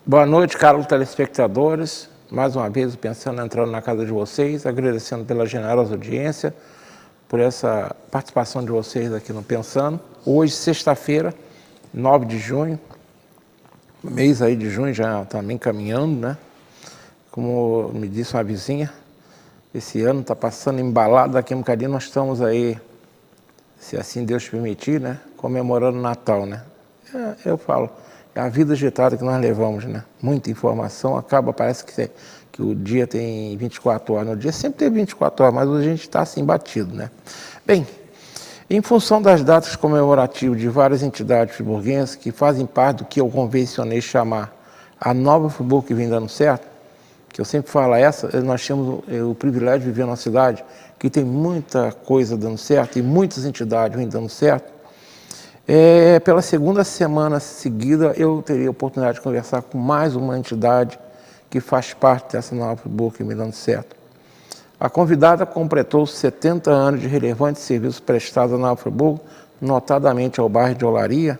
Boa noite, caros telespectadores. Mais uma vez, pensando entrando na casa de vocês, agradecendo pela generosa audiência, por essa participação de vocês aqui no Pensando. Hoje, sexta-feira, 9 de junho, mês aí de junho já também caminhando, né? Como me disse uma vizinha, esse ano está passando embalado, daqui a um bocadinho nós estamos aí, se assim Deus permitir, né? Comemorando o Natal, né? Eu falo, é a vida agitada que nós levamos, né? Muita informação, parece que o dia tem 24 horas. No dia sempre tem 24 horas, mas hoje a gente está assim batido, né? Bem, em função das datas comemorativas de várias entidades friburguenses que fazem parte do que eu convencionei chamar a nova Friburgo que vem dando certo, que eu sempre falo nós temos o privilégio de viver numa cidade que tem muita coisa dando certo e muitas entidades vêm dando certo. Pela segunda semana seguida, eu teria a oportunidade de conversar com mais uma entidade que faz parte dessa nova Friburgo que vem dando certo. A convidada completou 70 anos de relevantes serviços prestados à Nova Friburgo, notadamente ao bairro de Olaria,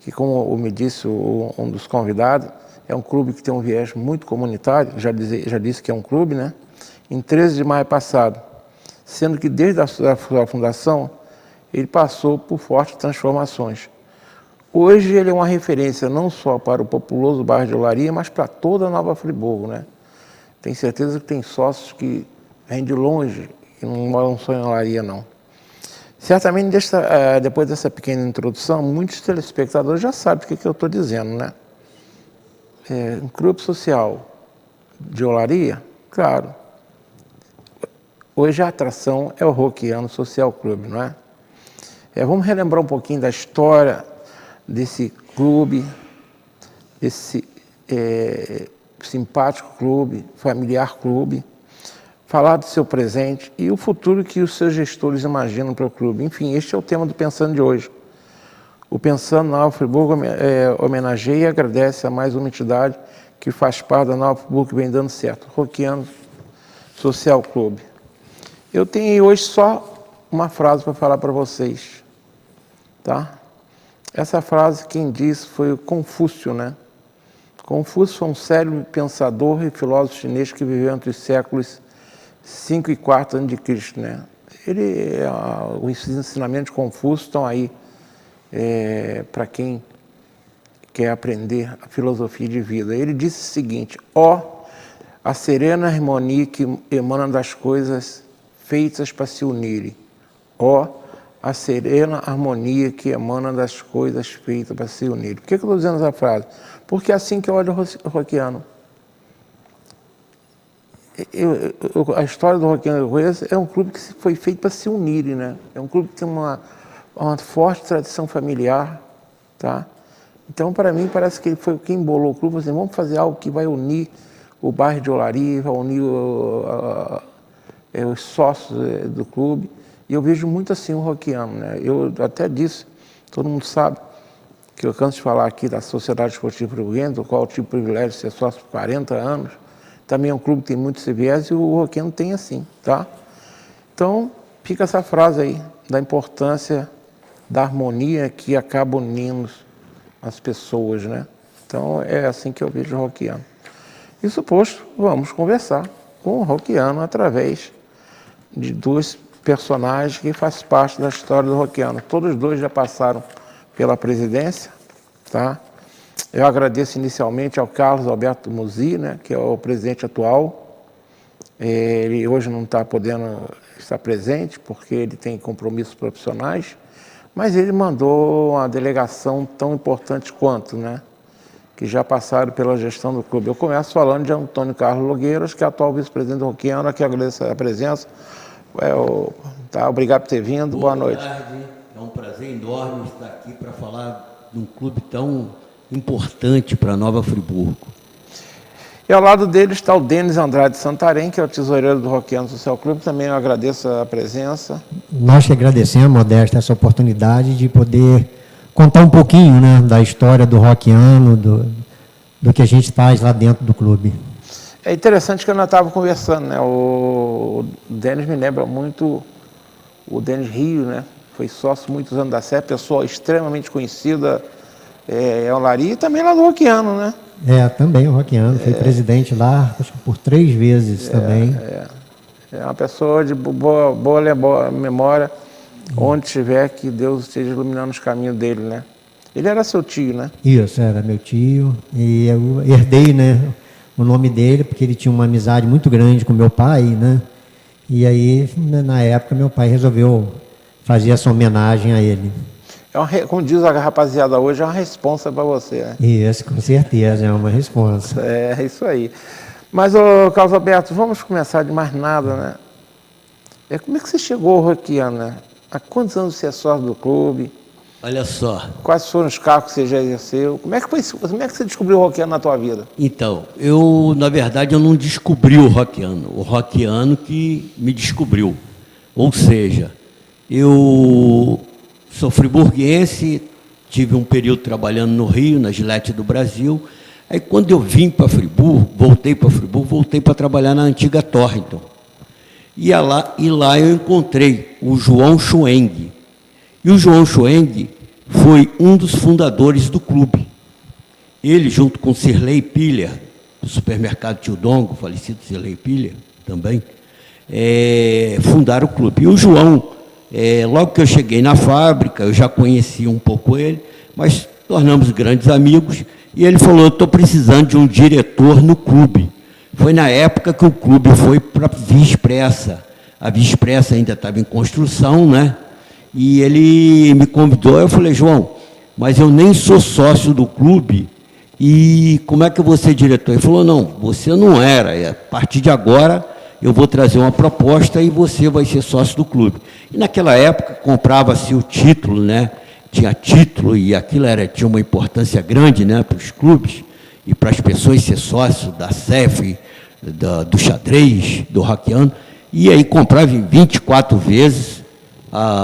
que, como me disse um dos convidados, é um clube que tem um viés muito comunitário, já disse que é um clube, né? Em 13 de maio passado, sendo que desde a sua fundação, ele passou por fortes transformações. Hoje ele é uma referência não só para o populoso bairro de Olaria, mas para toda a Nova Friburgo, né? Tenho certeza que tem sócios que vêm de longe, que não moram só em Olaria, não. Certamente, depois dessa pequena introdução, muitos telespectadores já sabem o que eu estou dizendo, né? Um clube social de Olaria, claro. Hoje a atração é o Rockiano Social Clube, não é? Vamos relembrar um pouquinho da história desse clube, desse simpático clube, familiar clube, falar do seu presente e o futuro que os seus gestores imaginam para o clube. Enfim, este é o tema do Pensando de hoje. O Pensando na Nova Friburgo homenageia e agradece a mais uma entidade que faz parte da Nova Friburgo que vem dando certo, Rockiano Social Clube. Eu tenho hoje só uma frase para falar para vocês, tá? Essa frase quem disse foi o Confúcio, né? Confúcio foi um célebre pensador e filósofo chinês que viveu entre os séculos 5 e 4 a.C., né? Os ensinamentos de Confúcio estão aí para quem quer aprender a filosofia de vida. Ele disse o seguinte: a serena harmonia que emana das coisas feitas para se unirem. A serena harmonia que emana das coisas feitas para se unirem. Por que eu estou dizendo essa frase? Porque é assim que eu olho o Rockiano. A história do Rockiano que eu conheço é um clube que foi feito para se unirem, né? É um clube que tem uma forte tradição familiar, tá? Então, para mim, parece que ele foi quem embolou o clube, assim, vamos fazer algo que vai unir o bairro de Olaria, vai unir os sócios do clube, e eu vejo muito assim o Rockiano, né? Eu até disse, todo mundo sabe, que eu canso de falar aqui da Sociedade Esportiva Friburguense, do qual eu tive o privilégio de ser sócio por 40 anos, também é um clube que tem muitos CVS e o Rockiano tem assim, tá? Então, fica essa frase aí, da importância da harmonia que acaba unindo as pessoas, né? Então, é assim que eu vejo o Rockiano. Isso posto, vamos conversar com o Rockiano através de dois personagens que fazem parte da história do Rockiano. Todos dois já passaram pela presidência, tá? Eu agradeço inicialmente ao Carlos Alberto Musi, né, que é o presidente atual. Ele hoje não está podendo estar presente porque ele tem compromissos profissionais, mas ele mandou uma delegação tão importante quanto, né, que já passaram pela gestão do clube. Eu começo falando de Antônio Carlos Nogueiras, que é atual vice-presidente do Rockiano, que agradeço a presença. Obrigado por ter vindo, boa noite. Boa tarde, é um prazer enorme estar aqui para falar de um clube tão importante para a Nova Friburgo. E ao lado dele está o Denis Andrade Santarém, que é o tesoureiro do Rockiano Social Clube, também eu agradeço a presença. Nós que agradecemos, Modesto, essa oportunidade de poder contar um pouquinho, né, da história do Rockiano, do que a gente faz lá dentro do clube. É interessante que eu não estava conversando, né? O Denis me lembra muito o Denis Rio, né? Foi sócio muitos anos da SEP, pessoa extremamente conhecida em Olaria e também lá do Rockiano, né? Também o Rockiano, foi presidente lá, acho que por 3 vezes também. É uma pessoa de boa memória, onde tiver, que Deus esteja iluminando os caminhos dele, né? Ele era seu tio, né? Isso, era meu tio, e eu herdei, né, o nome dele, porque ele tinha uma amizade muito grande com meu pai, né? E aí, na época, meu pai resolveu fazer essa homenagem a ele. Como diz a rapaziada hoje, é uma responsa para você, né? Isso, com certeza, é uma responsa. É isso aí. Mas, ô Carlos Alberto, vamos começar de mais nada, né? Como é que você chegou ao Rockiano, né? Há quantos anos você é sócio do clube? Olha só. Quais foram os cargos que você já exerceu? Como é que você descobriu o Rockiano na tua vida? Então, na verdade, eu não descobri o Rockiano que me descobriu. Ou seja, eu sou friburguense, tive um período trabalhando no Rio, na Gillette do Brasil. Aí, quando eu vim para Friburgo, voltei para trabalhar na antiga Torrington. E lá eu encontrei o João Schweng. E o João Schweng foi um dos fundadores do clube. Ele, junto com Sirley Piller, do supermercado Tio Dongo, falecido Sirley Piller também, fundaram o clube. E o João, logo que eu cheguei na fábrica, eu já conhecia um pouco ele, mas tornamos grandes amigos, e ele falou, eu estou precisando de um diretor no clube. Foi na época que o clube foi para a Via Expressa. A Via Expressa ainda estava em construção, né? E ele me convidou, eu falei, João, mas eu nem sou sócio do clube, e como é que eu vou ser diretor? Ele falou, não, você não era, a partir de agora eu vou trazer uma proposta e você vai ser sócio do clube. E naquela época comprava-se o título, né? Tinha título e aquilo tinha uma importância grande, né, para os clubes e para as pessoas ser sócio da CEF, do xadrez, do Rockiano, e aí comprava em 24 vezes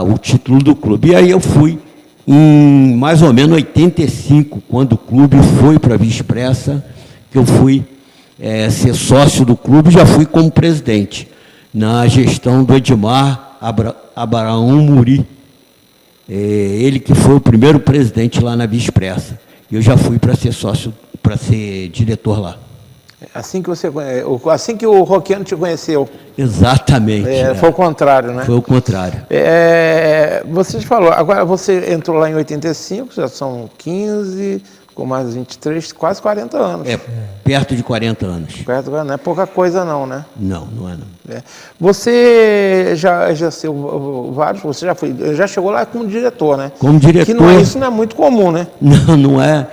o título do clube. E aí eu fui em mais ou menos 85, quando o clube foi para a Via Expressa, que eu fui ser sócio do clube, já fui como presidente, na gestão do Edmar Abraão Muri. Ele que foi o primeiro presidente lá na Via Expressa. Eu já fui para ser sócio, para ser diretor lá. Assim que o Rockiano te conheceu. Exatamente. Foi o contrário, né? Foi o contrário. Você falou, agora você entrou lá em 85, já são 15, com mais 23, quase 40 anos. Perto de 40 anos. Não é pouca coisa não, né? Não, não é não. Você já exerceu vários, você já chegou lá como diretor, né? Como diretor. Isso não é muito comum, né? Não, não é.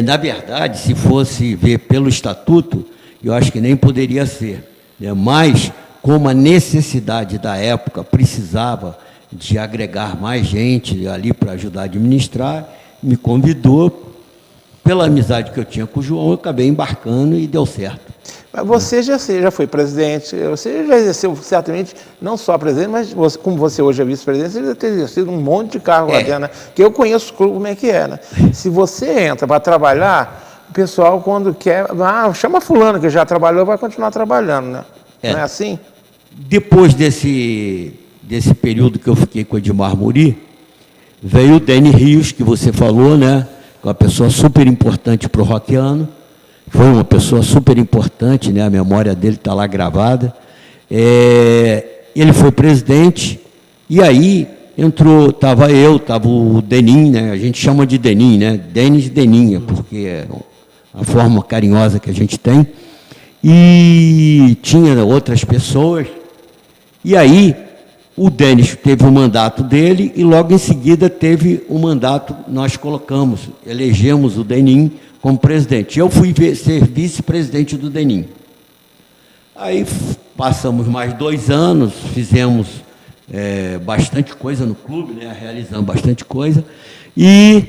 Na verdade, se fosse ver pelo estatuto, eu acho que nem poderia ser, né? Mas, como a necessidade da época precisava de agregar mais gente ali para ajudar a administrar, me convidou. Pela amizade que eu tinha com o João, eu acabei embarcando e deu certo. Mas você já foi presidente, você já exerceu certamente, não só presidente, mas como você hoje é vice-presidente, você já tem exercido um monte de cargo lá dentro, né? Porque eu conheço o clube como é que é, né? Se você entra para trabalhar, o pessoal quando quer, chama fulano que já trabalhou, vai continuar trabalhando, né? Não é assim? Depois desse período que eu fiquei com o Edmar Muri, veio o Deni Rios, que você falou, né? Uma pessoa super importante para o Rockiano, foi uma pessoa super importante, né? A memória dele está lá gravada. Ele foi presidente, e aí estava o Denim, né? A gente chama de Denim, né? Denis Deninha, porque é a forma carinhosa que a gente tem. E tinha outras pessoas, e aí o Denis teve o mandato dele e logo em seguida teve o mandato, nós elegemos o Denim como presidente. Eu fui ser vice-presidente do Denim. Aí passamos mais 2 anos, fizemos bastante coisa no clube, né? Realizamos bastante coisa, e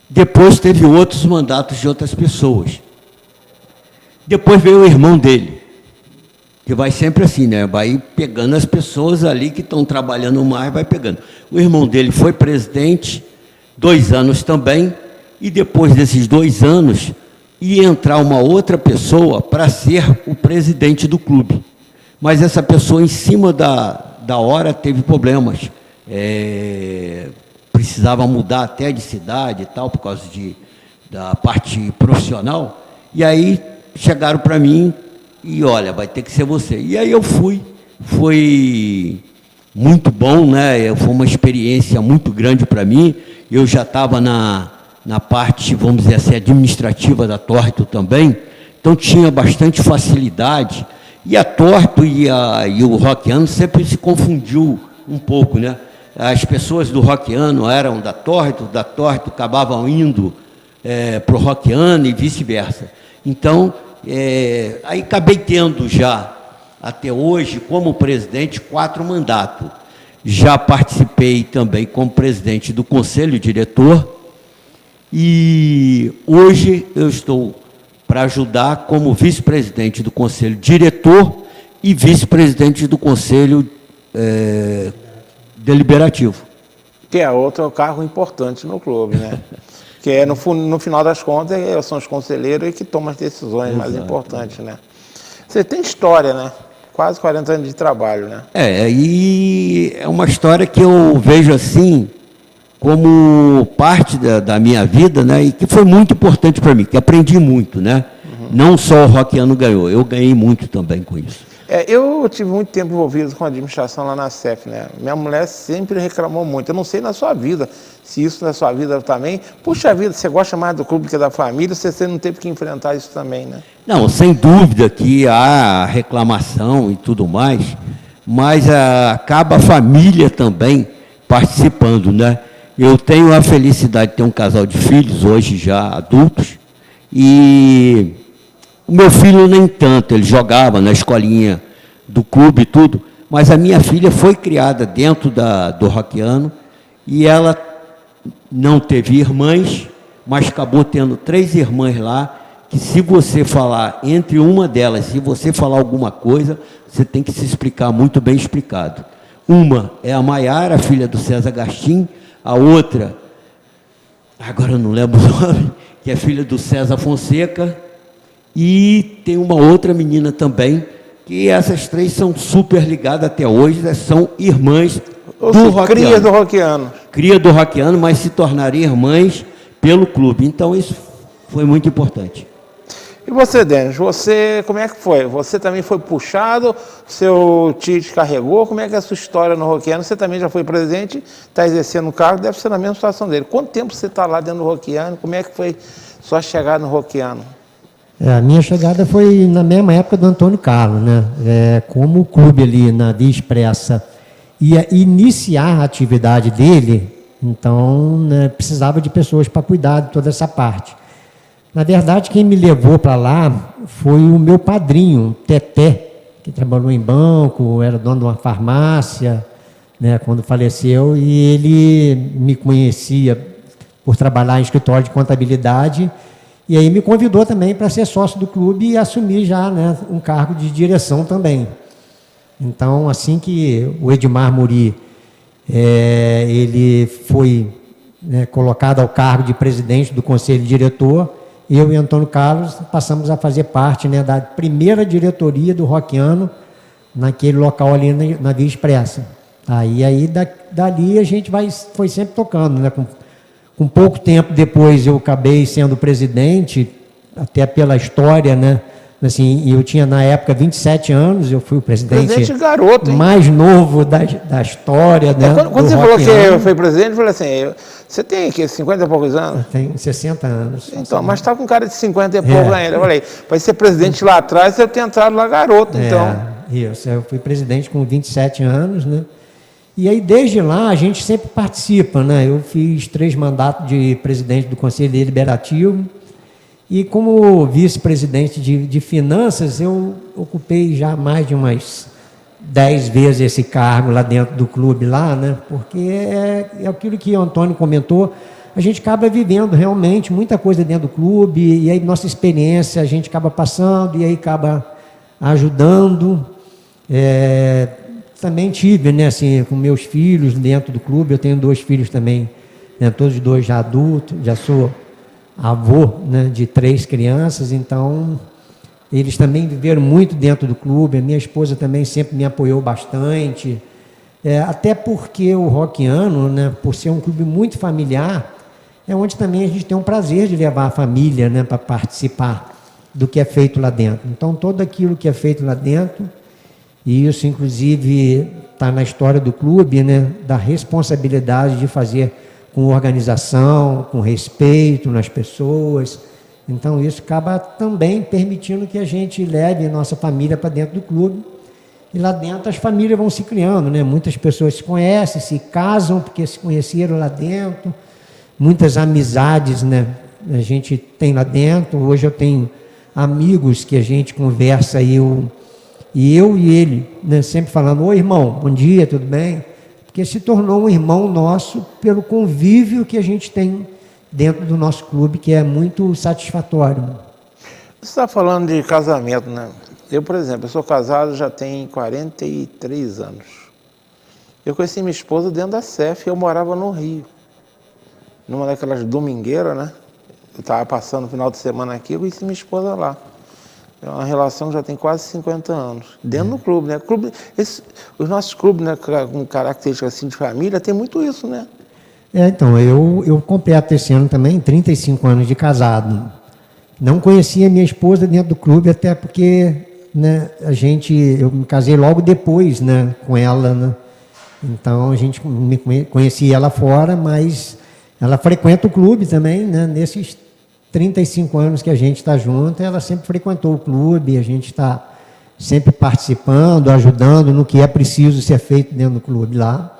depois teve outros mandatos de outras pessoas. Depois veio o irmão dele, que vai sempre assim, né? Vai pegando as pessoas ali que estão trabalhando mais, vai pegando. O irmão dele foi presidente, 2 anos também, e depois desses 2 anos, ia entrar uma outra pessoa para ser o presidente do clube. Mas essa pessoa, em cima da hora, teve problemas. Precisava mudar até de cidade e tal, por causa da parte profissional, E aí chegaram para mim e, olha, vai ter que ser você. E aí eu fui. Foi muito bom, né? Foi uma experiência muito grande para mim. Eu já estava na parte, vamos dizer assim, administrativa da Torto também, então tinha bastante facilidade. E a Torto e o Rockiano sempre se confundiu um pouco, né? As pessoas do Rockiano eram da Torto acabavam indo para o Rockiano e vice-versa. Então, aí acabei tendo já, até hoje, como presidente, 4 mandatos. Já participei também como presidente do Conselho Diretor e hoje eu estou para ajudar como vice-presidente do Conselho Diretor e vice-presidente do Conselho Deliberativo. Que é outro cargo importante no clube, né? Que é, no final das contas, são os conselheiros que tomam as decisões mais importantes, né? Você tem história, né? Quase 40 anos de trabalho, né? E é uma história que eu vejo assim, como parte da minha vida, né? E que foi muito importante para mim, que aprendi muito, né? Não só o Rockiano ganhou, eu ganhei muito também com isso. Eu tive muito tempo envolvido com a administração lá na CEF, né? Minha mulher sempre reclamou muito. Eu não sei na sua vida, se isso na sua vida também. Puxa vida, você gosta mais do clube que da família, você não teve que enfrentar isso também, né? Não, sem dúvida que há reclamação e tudo mais, mas acaba a família também participando, né? Eu tenho a felicidade de ter um casal de filhos, hoje já adultos, e o meu filho nem tanto, ele jogava na escolinha do clube e tudo, mas a minha filha foi criada dentro do Rockiano e ela não teve irmãs, mas acabou tendo 3 irmãs lá, que se você falar entre uma delas, se você falar alguma coisa, você tem que se explicar muito bem explicado. Uma é a Maiara, filha do César Gastim, a outra, agora eu não lembro o nome, que é filha do César Fonseca, e tem uma outra menina também, que essas 3 são super ligadas até hoje, são irmãs do Rockiano. Cria do Rockiano. Cria do Rockiano, mas se tornaram irmãs pelo clube. Então, isso foi muito importante. E você, Denis, como é que foi? Você também foi puxado, seu tio te carregou, como é que é a sua história no Rockiano? Você também já foi presidente, está exercendo o cargo, deve ser na mesma situação dele. Quanto tempo você está lá dentro do Rockiano? Como é que foi sua chegada no Rockiano? A minha chegada foi na mesma época do Antônio Carlos, né? Como o clube ali na Via Expressa ia iniciar a atividade dele, então, né, precisava de pessoas para cuidar de toda essa parte. Na verdade, quem me levou para lá foi o meu padrinho, Teté, que trabalhou em banco, era dono de uma farmácia, né, quando faleceu, e ele me conhecia por trabalhar em escritório de contabilidade, e aí me convidou também para ser sócio do clube e assumir já, né, um cargo de direção também. Então, assim que o Edmar Muri, ele foi, né, colocado ao cargo de presidente do conselho diretor, eu e Antônio Carlos passamos a fazer parte, né, da primeira diretoria do Rockiano, naquele local ali na Via Expressa. Aí dali a gente foi sempre tocando, né? Com pouco tempo depois eu acabei sendo presidente, até pela história, né? Assim, eu tinha na época 27 anos, eu fui o presidente garoto, hein? Mais novo da história, né? Quando você falou que foi presidente, eu falei assim, você tem aqui 50 e poucos anos? Eu tenho 60 anos. Então, mas está com cara de 50 e pouco ainda. Eu falei, vai ser presidente lá atrás, eu tenho entrado lá garoto, então. Isso, eu fui presidente com 27 anos, né? E aí, desde lá, a gente sempre participa, né? Eu fiz 3 mandatos de presidente do Conselho Deliberativo e como vice-presidente de finanças, eu ocupei já mais de umas 10 vezes esse cargo lá dentro do clube, lá, né? Porque é aquilo que o Antônio comentou, a gente acaba vivendo realmente muita coisa dentro do clube e aí nossa experiência a gente acaba passando e aí acaba ajudando. Também tive, né, assim, com meus filhos dentro do clube, eu tenho 2 filhos também, né, todos 2 já adultos, já sou avô, né, de 3 crianças, então eles também viveram muito dentro do clube, a minha esposa também sempre me apoiou bastante, até porque o Rockiano, né, por ser um clube muito familiar, é onde também a gente tem um prazer de levar a família, né, para participar. do que é feito lá dentro. Então, tudo aquilo que é feito lá dentro, e isso, inclusive, está na história do clube, né, da responsabilidade de fazer com organização, com respeito nas pessoas. Então, isso acaba também permitindo que a gente leve a nossa família para dentro do clube. E lá dentro as famílias vão se criando, né? Muitas pessoas se conhecem, se casam porque se conheceram lá dentro. Muitas amizades, né, a gente tem lá dentro. Hoje eu tenho amigos que a gente conversa, eu e ele, né, sempre falando: oi, irmão, bom dia, tudo bem? Porque se tornou um irmão nosso pelo convívio que a gente tem dentro do nosso clube, que é muito satisfatório. Você está falando de casamento, né? Eu, por exemplo, eu sou casado já tem 43 anos. Eu conheci minha esposa dentro da CEF e eu morava no Rio. Numa daquelas domingueiras, né? Eu estava passando o final de semana aqui, eu conheci minha esposa lá. É uma relação que já tem quase 50 anos. Dentro do clube, né? Os nossos clubes, né, com características assim de família, tem muito isso, né? Então, eu completo esse ano também 35 anos de casado. Não conhecia minha esposa dentro do clube, até porque, né, eu me casei logo depois, né, com ela, né? Então, a gente conhecia ela fora, mas ela frequenta o clube também, né? Nesses 35 anos que a gente está junto, ela sempre frequentou o clube, a gente está sempre participando, ajudando no que é preciso ser feito dentro do clube lá.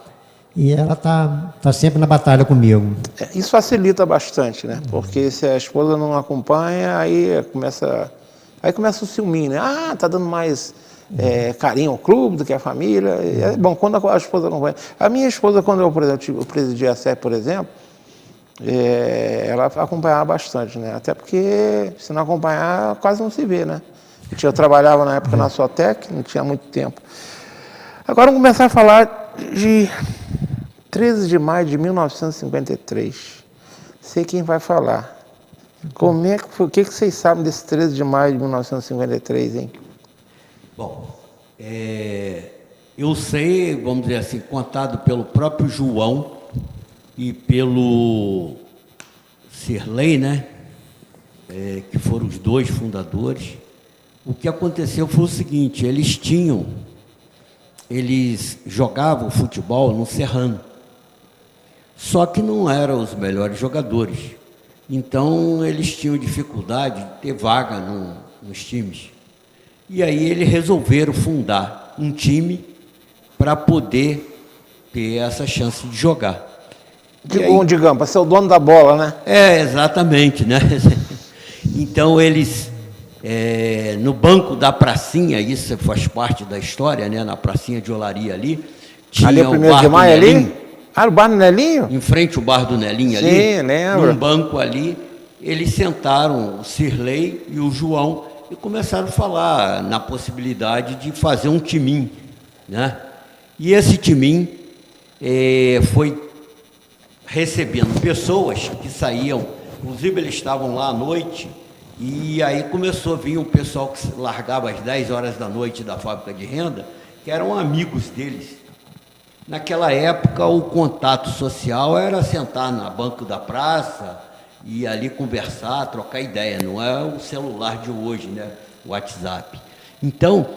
E ela tá sempre na batalha comigo. Isso facilita bastante, né? Porque se a esposa não acompanha, aí começa o ciúminho, né? Ah, tá dando mais carinho ao clube do que à família. É bom, quando a esposa acompanha. A minha esposa, quando eu, por exemplo, eu presidi a SEP, por exemplo, ela acompanhava bastante, né? Até porque se não acompanhar, quase não se vê, né? Eu trabalhava na época na Sotec, não tinha muito tempo. Agora vamos começar a falar de 13 de maio de 1953. Sei quem vai falar. Como é que foi? O que vocês sabem desse 13 de maio de 1953, hein? Bom, eu sei, vamos dizer assim, contado pelo próprio João e pelo Sirley, né? Que foram os dois fundadores. O que aconteceu foi o seguinte: eles jogavam futebol no Serrano, só que não eram os melhores jogadores. Então, eles tinham dificuldade de ter vaga nos times. E aí, eles resolveram fundar um time para poder ter essa chance de jogar. Digamos, para ser o dono da bola, né? Exatamente, né? Então, eles... no banco da pracinha, isso faz parte da história, né? Na pracinha de Olaria ali, tinha ali é o 1º de maio ali? Ah, o bar do Nelinho? Em frente ao bar do Nelinho ali. Sim, lembro. Num banco ali, eles sentaram o Sirley e o João e começaram a falar na possibilidade de fazer um timinho, né? E esse timinho foi recebendo pessoas que saíam, inclusive eles estavam lá à noite. E aí começou a vir o pessoal que largava às 10 horas da noite da fábrica de renda, que eram amigos deles. Naquela época, o contato social era sentar na banca da praça e ali conversar, trocar ideia. Não é o celular de hoje, né? O WhatsApp. Então,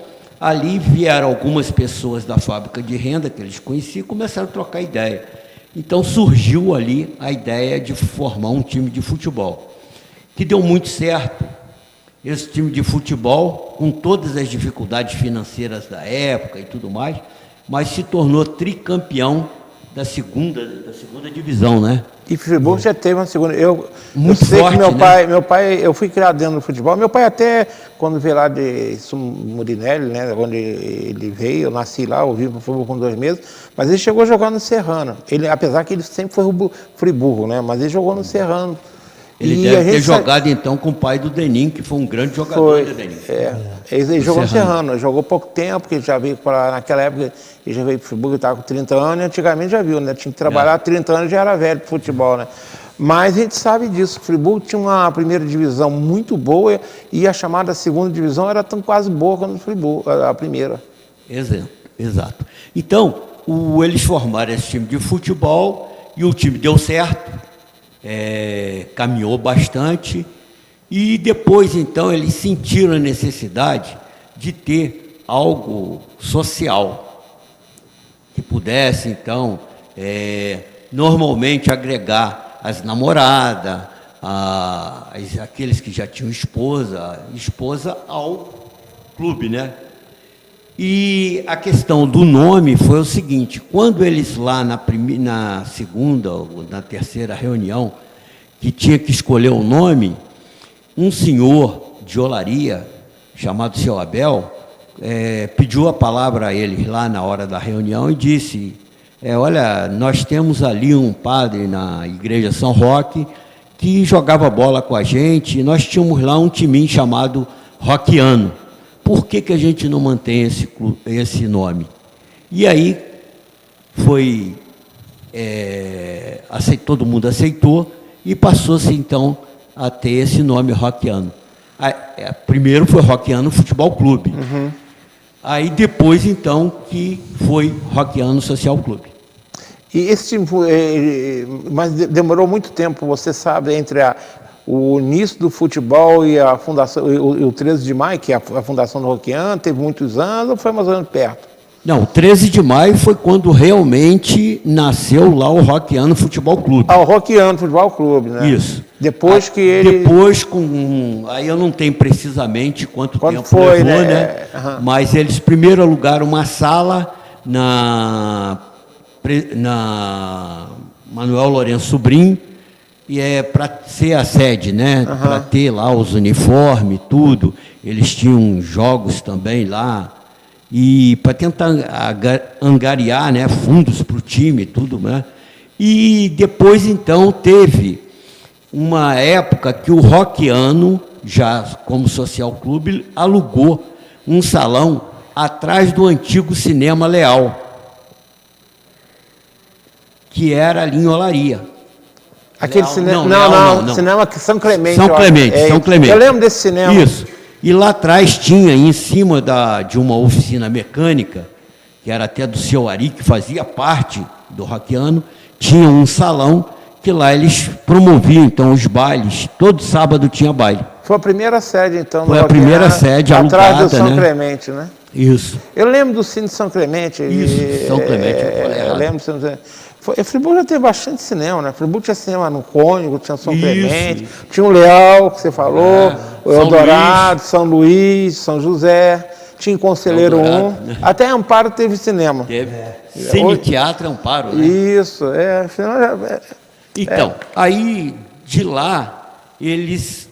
ali vieram algumas pessoas da fábrica de renda que eles conheciam e começaram a trocar ideia. Então, surgiu ali a ideia de formar um time de futebol, que deu muito certo. Esse time de futebol, com todas as dificuldades financeiras da época e tudo mais, mas se tornou tricampeão da segunda divisão, né? E Friburgo já teve uma segunda. Muito eu sei forte, que meu pai, eu fui criado dentro do futebol. Meu pai até, quando veio lá de Murinelli, né, onde ele veio, eu nasci lá, eu vim para o Friburgo com 2 meses, mas ele chegou a jogar no Serrano. Apesar que ele sempre foi Friburgo, né, mas ele jogou no Serrano. Ele deve ter jogado, então, com o pai do Denim, que foi um grande jogador do Denim. Ele jogou no Serrano, jogou pouco tempo, que ele já veio para naquela época, ele já veio para o Friburgo, estava com 30 anos, e antigamente já viu, né? Tinha que trabalhar 30 anos, já era velho para futebol, né? Mas a gente sabe disso, o Friburgo tinha uma primeira divisão muito boa e a chamada segunda divisão era tão quase boa quanto o Friburgo, a primeira. Exato. Então, eles formaram esse time de futebol e o time deu certo. Caminhou bastante E depois, então, eles sentiram a necessidade de ter algo social que pudesse, então, normalmente agregar as namoradas, aqueles que já tinham esposa ao clube, né? E a questão do nome foi o seguinte: quando eles lá na segunda ou na terceira reunião, que tinha que escolher o nome, um senhor de Olaria, chamado seu Abel, pediu a palavra a eles lá na hora da reunião e disse: olha, nós temos ali um padre na igreja São Roque que jogava bola com a gente, e nós tínhamos lá um timinho chamado Roquiano. Por que a gente não mantém esse nome? E aí todo mundo aceitou e passou-se então a ter esse nome Roquiano. Primeiro foi Roquiano Futebol Clube. Uhum. Aí depois então que foi Roquiano Social Clube. E esse time, mas demorou muito tempo, você sabe, entre o início do futebol e a fundação, e o 13 de maio, que é a fundação do Roquiano, teve muitos anos, ou foi mais ou menos perto? Não, 13 de maio foi quando realmente nasceu lá o Roquiano Futebol Clube. O Roquiano Futebol Clube, né? Isso. Depois que ele... Depois, aí eu não tenho precisamente quanto tempo foi, levou, né? Uhum. Mas eles primeiro alugaram uma sala na Manuel Lourenço Sobrinho, e para ser a sede, né? Uhum. Para ter lá os uniformes, tudo. Eles tinham jogos também lá. E para tentar angariar, né, fundos para o time, tudo, né? E depois, então, teve uma época que o Roquiano, já como social clube, alugou um salão atrás do antigo Cinema Leal, que era ali em Olaria. Aquele cinema... Não. Cinema São Clemente. São Clemente. Eu lembro desse cinema. Isso. E lá atrás tinha, em cima de uma oficina mecânica, que era até do seu Ari, que fazia parte do Roquiano, tinha um salão que lá eles promoviam, então, os bailes. Todo sábado tinha baile. Foi a primeira sede, então, do Foi a primeira sede alugada, atrás do São né? Clemente, né? Isso. Eu lembro do Cine São Clemente. Isso, São Clemente. Eu lembro do São Clemente. Friburgo já teve bastante cinema, né? Friburgo tinha cinema no Cônigo, tinha São Clemente, tinha o Leal, que você falou, o Eldorado, São Luís, São José, tinha Conselheiro 1, até Amparo teve cinema. Teve. Cine Teatro Amparo, né? Isso, Então, aí de lá, eles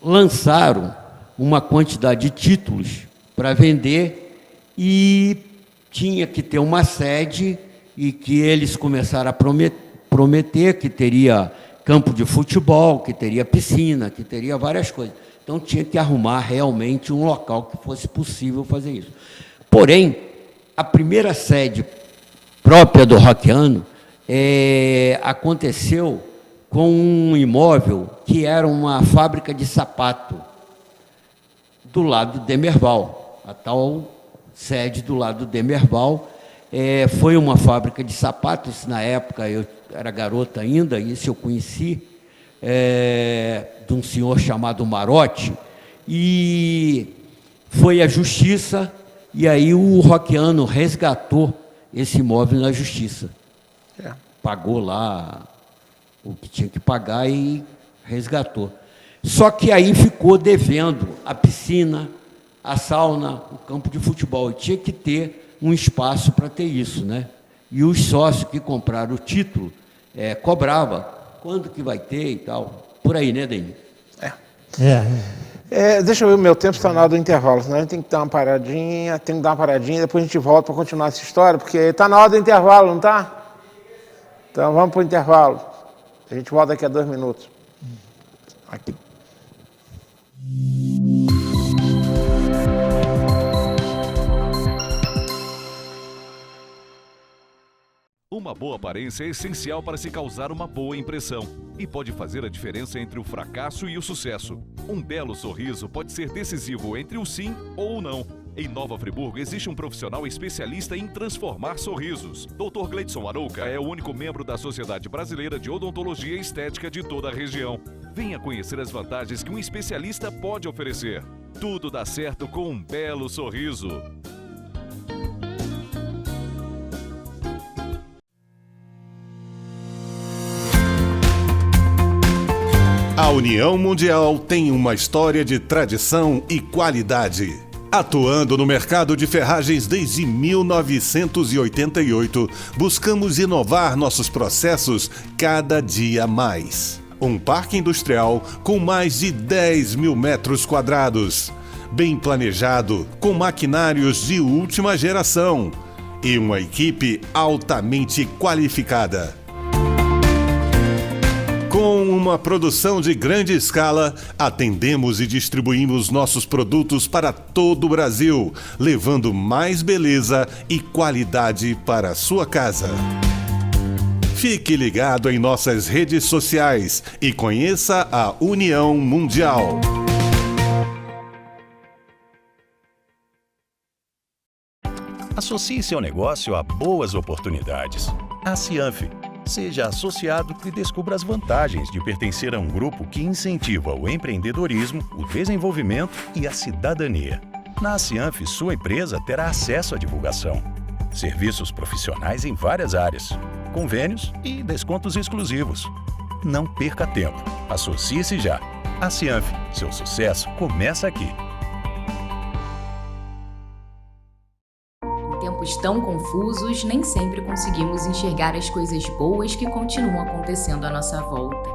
lançaram uma quantidade de títulos para vender e tinha que ter uma sede, e que eles começaram a prometer que teria campo de futebol, que teria piscina, que teria várias coisas. Então tinha que arrumar realmente um local que fosse possível fazer isso. Porém, a primeira sede própria do Roquiano aconteceu com um imóvel que era uma fábrica de sapato do lado do Demerval, a tal sede do lado do Demerval. Foi uma fábrica de sapatos, na época eu era garota ainda, isso eu conheci, de um senhor chamado Marotti, e foi à justiça, e aí o Roquiano resgatou esse imóvel na justiça. Pagou lá o que tinha que pagar e resgatou. Só que aí ficou devendo a piscina, a sauna, o campo de futebol, e tinha que ter um espaço para ter isso, né? E os sócios que compraram o título cobravam quando que vai ter e tal, por aí, né, Denis? Deixa eu ver, o meu tempo está na hora do intervalo, senão a gente tem que dar uma paradinha, depois a gente volta para continuar essa história, porque está na hora do intervalo, não está? Então vamos para o intervalo, a gente volta daqui a 2 minutos. Aqui. Uma boa aparência é essencial para se causar uma boa impressão e pode fazer a diferença entre o fracasso e o sucesso. Um belo sorriso pode ser decisivo entre o sim ou o não. Em Nova Friburgo existe um profissional especialista em transformar sorrisos. Dr. Gleidson Arouca é o único membro da Sociedade Brasileira de Odontologia e Estética de toda a região. Venha conhecer as vantagens que um especialista pode oferecer. Tudo dá certo com um belo sorriso. A União Mundial tem uma história de tradição e qualidade. Atuando no mercado de ferragens desde 1988, buscamos inovar nossos processos cada dia mais. Um parque industrial com mais de 10 mil metros quadrados, bem planejado, com maquinários de última geração e uma equipe altamente qualificada. Com uma produção de grande escala, atendemos e distribuímos nossos produtos para todo o Brasil, levando mais beleza e qualidade para a sua casa. Fique ligado em nossas redes sociais e conheça a União Mundial. Associe seu negócio a boas oportunidades. A Cianf. Seja associado e descubra as vantagens de pertencer a um grupo que incentiva o empreendedorismo, o desenvolvimento e a cidadania. Na Cianf, sua empresa terá acesso à divulgação, serviços profissionais em várias áreas, convênios e descontos exclusivos. Não perca tempo. Associe-se já. A Cianf. Seu sucesso começa aqui. Em tempos tão confusos, nem sempre conseguimos enxergar as coisas boas que continuam acontecendo à nossa volta.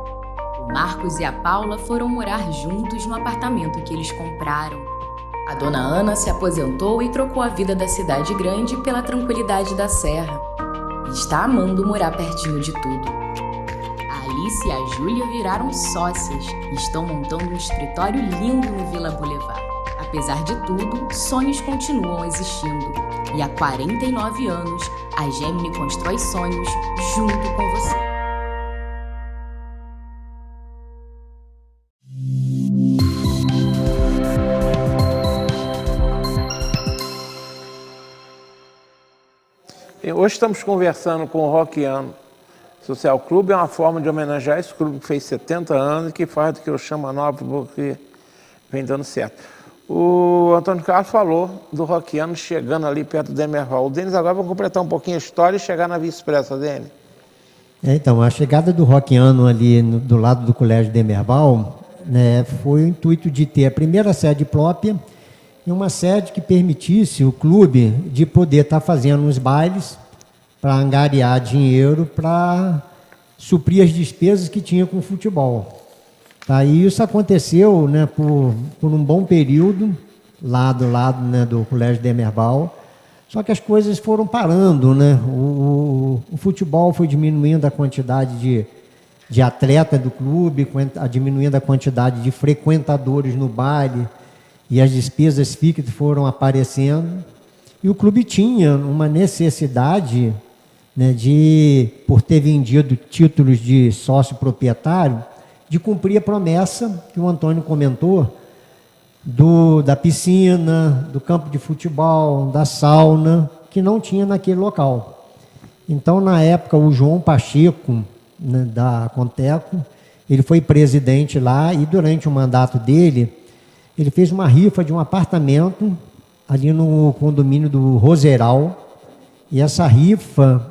O Marcos e a Paula foram morar juntos no apartamento que eles compraram. A dona Ana se aposentou e trocou a vida da cidade grande pela tranquilidade da serra. E está amando morar pertinho de tudo. A Alice e a Júlia viraram sócias e estão montando um escritório lindo no Vila Boulevard. Apesar de tudo, sonhos continuam existindo. E há 49 anos, a Gemini constrói sonhos junto com você. Hoje estamos conversando com o Rockiano Social Clube. É uma forma de homenagear esse clube que fez 70 anos e que faz do que eu chamo a nova porque vem dando certo. O Antônio Carlos falou do Rockiano chegando ali perto do Demerval. O Denis agora vai completar um pouquinho a história e chegar na Via Expressa, Denis. Então, a chegada do Rockiano ali do lado do Colégio Demerval, né, foi o intuito de ter a primeira sede própria e uma sede que permitisse o clube de poder estar fazendo uns bailes para angariar dinheiro para suprir as despesas que tinha com o futebol. Tá, e isso aconteceu, né, por um bom período, lá do lado, né, do Colégio Demerval, só que as coisas foram parando, né? O futebol foi diminuindo a quantidade de atleta do clube, diminuindo a quantidade de frequentadores no baile, e as despesas fixas foram aparecendo, e o clube tinha uma necessidade, né, por ter vendido títulos de sócio proprietário, de cumprir a promessa que o Antônio comentou, da piscina, do campo de futebol, da sauna, que não tinha naquele local. Então, na época, o João Pacheco, né, da Conteco, ele foi presidente lá e durante o mandato dele, ele fez uma rifa de um apartamento ali no condomínio do Roseral, e essa rifa,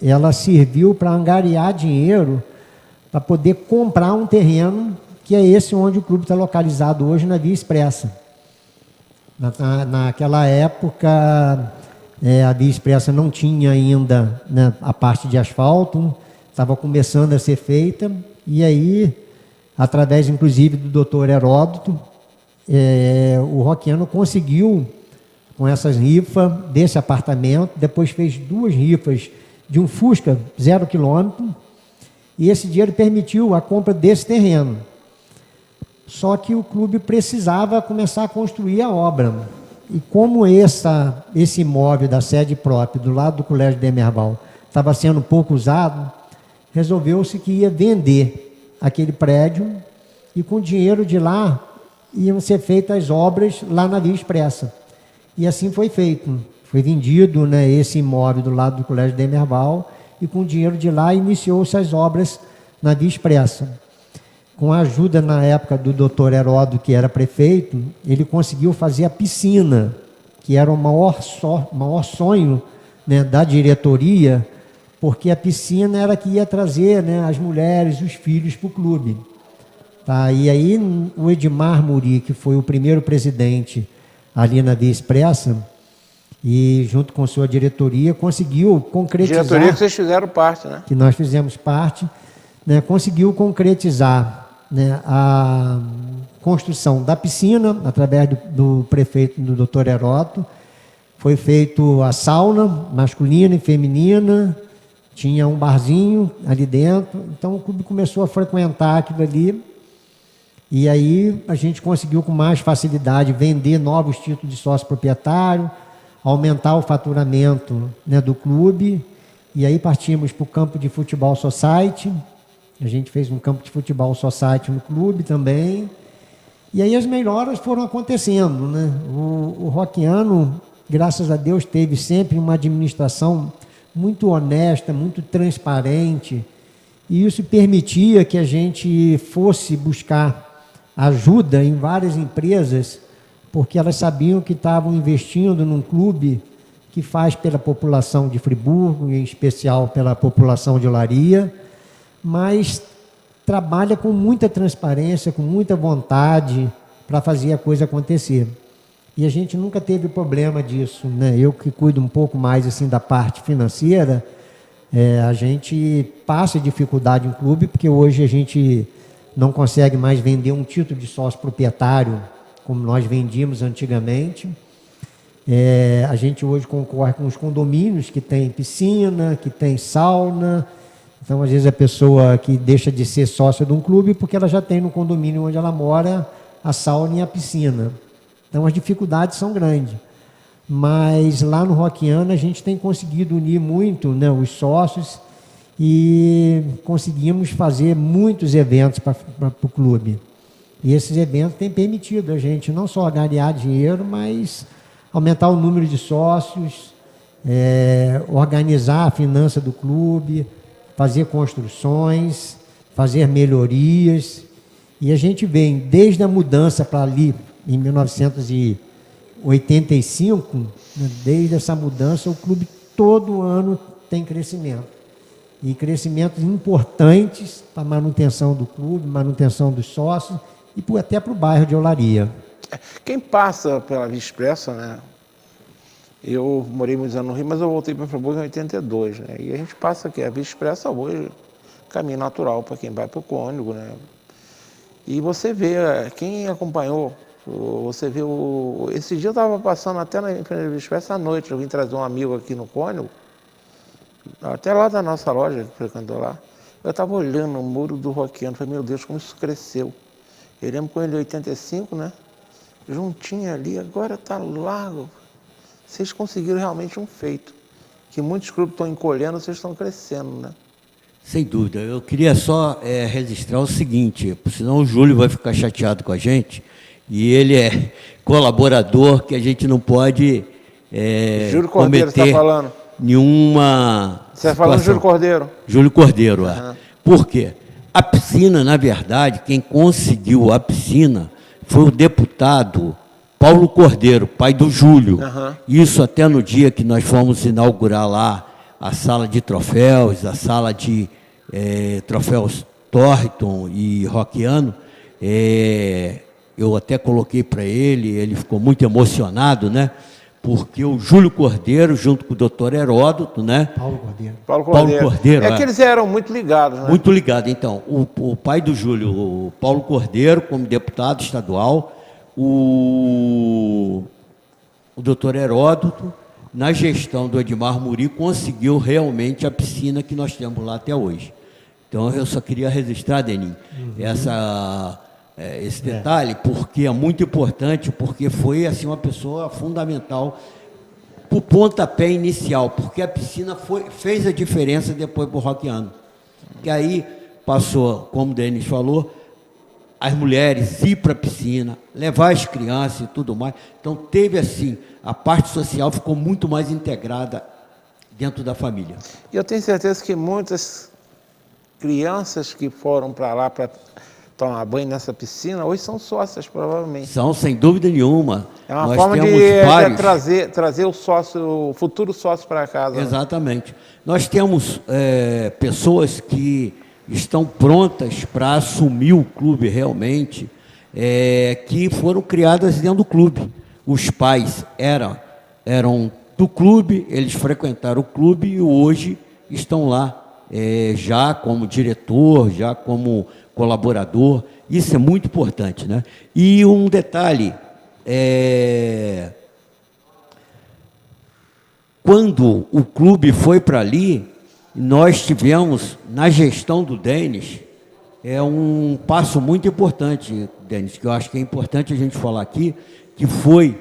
ela serviu para angariar dinheiro para poder comprar um terreno, que é esse onde o clube está localizado hoje, na Via Expressa. Naquela época, a Via Expressa não tinha ainda, né, a parte de asfalto, estava começando a ser feita, e aí, através inclusive do doutor Heródoto, o Rockiano conseguiu, com essas rifas desse apartamento, depois fez 2 rifas de um Fusca 0 km, e esse dinheiro permitiu a compra desse terreno. Só que o clube precisava começar a construir a obra. E como esse imóvel da sede própria, do lado do Colégio Demerval, estava sendo pouco usado, resolveu-se que ia vender aquele prédio e com o dinheiro de lá iam ser feitas as obras lá na Via Expressa. E assim foi feito. Foi vendido, né, esse imóvel do lado do Colégio Demerval, e com o dinheiro de lá iniciou-se as obras na Via Expressa. com a ajuda na época do doutor Heródoto, que era prefeito, ele conseguiu fazer a piscina, que era o maior sonho, né, da diretoria, porque a piscina era que ia trazer, né, as mulheres, os filhos para o clube. Tá? E aí o Edmar Muri, que foi o primeiro presidente ali na Via Expressa, e junto com sua diretoria, conseguiu concretizar... Diretoria que vocês fizeram parte, né? Que nós fizemos parte, né, conseguiu concretizar, né, a construção da piscina, através do prefeito, do doutor Heródoto. Foi feito a sauna masculina e feminina, tinha um barzinho ali dentro, então o clube começou a frequentar aquilo ali, e aí a gente conseguiu com mais facilidade vender novos títulos de sócio proprietário, aumentar o faturamento, né, do clube, e aí partimos para o campo de futebol society. A gente fez um campo de futebol society no clube também, e aí as melhoras foram acontecendo, né? O Rockiano, graças a Deus, teve sempre uma administração muito honesta, muito transparente, e isso permitia que a gente fosse buscar ajuda em várias empresas, porque elas sabiam que estavam investindo num clube que faz pela população de Friburgo, em especial pela população de Olaria, mas trabalha com muita transparência, com muita vontade para fazer a coisa acontecer. E a gente nunca teve problema disso, né? Eu que cuido um pouco mais assim da parte financeira, a gente passa dificuldade em clube, porque hoje a gente não consegue mais vender um título de sócio proprietário como nós vendíamos antigamente. A gente hoje concorre com os condomínios que tem piscina, que tem sauna. Então, às vezes, a pessoa que deixa de ser sócia de um clube porque ela já tem no condomínio onde ela mora a sauna e a piscina. Então, as dificuldades são grandes. Mas lá no Rockiano a gente tem conseguido unir muito, né, os sócios, e conseguimos fazer muitos eventos para o clube. E esses eventos têm permitido a gente não só ganhar dinheiro, mas aumentar o número de sócios, organizar a finança do clube, fazer construções, fazer melhorias. E a gente vem desde a mudança para ali, em 1985, né, desde essa mudança, o clube todo ano tem crescimento. E crescimentos importantes para a manutenção do clube, manutenção dos sócios e até para o bairro de Olaria. Quem passa pela Via Expressa, né? Eu morei muitos anos no Rio, mas eu voltei para Friburgo em 82, né? E a gente passa aqui, a Via Expressa hoje, caminho natural para quem vai para o Cônego, né? E você vê, quem acompanhou, você vê esse dia eu estava passando até na frente da Via Expressa à noite, eu vim trazer um amigo aqui no Cônego, até lá da nossa loja, que frequentou lá. Eu estava olhando o muro do Rockiano, falei, meu Deus, como isso cresceu. Eu lembro com ele em 85, né? Juntinho ali, agora está largo. Vocês conseguiram realmente um feito. Que muitos clubes estão encolhendo, vocês estão crescendo, né? Sem dúvida. Eu queria só registrar o seguinte, senão o Júlio vai ficar chateado com a gente, e ele é colaborador, que a gente não pode Júlio Cordeiro, você está falando? Nenhuma Você está falando Júlio Cordeiro? Júlio Cordeiro, Por quê? A piscina, na verdade, quem conseguiu a piscina foi o deputado Paulo Cordeiro, pai do Júlio. Isso até no dia que nós fomos inaugurar lá a sala de troféus, a sala de troféus Thornton e Rockiano, eu até coloquei para ele ficou muito emocionado, né? Porque o Júlio Cordeiro, junto com o doutor Heródoto, né? Paulo Cordeiro. É que eles eram muito ligados, né? Muito ligados. Então, o pai do Júlio, o Paulo Cordeiro, como deputado estadual, o doutor Heródoto, na gestão do Edmar Muri, conseguiu realmente a piscina que nós temos lá até hoje. Então, eu só queria registrar, Denis, esse detalhe, porque é muito importante, porque foi assim, uma pessoa fundamental para o pontapé inicial, porque a piscina fez a diferença depois para o Rockiano. Que aí passou, como o Denis falou, as mulheres ir para a piscina, levar as crianças e tudo mais. Então, teve assim, a parte social ficou muito mais integrada dentro da família. E eu tenho certeza que muitas crianças que foram para lá para tomar banho nessa piscina, hoje são sócias, provavelmente. São, sem dúvida nenhuma. É uma Nós forma temos de vários... trazer o sócio, o futuro sócio para casa. Né? Exatamente. Nós temos pessoas que estão prontas para assumir o clube realmente, que foram criadas dentro do clube. Os pais eram do clube, eles frequentaram o clube e hoje estão lá, já como diretor, já como colaborador. Isso é muito importante, né? E um detalhe, quando o clube foi para ali, nós tivemos, na gestão do Denis, um passo muito importante, Denis, que eu acho que é importante a gente falar aqui, que foi,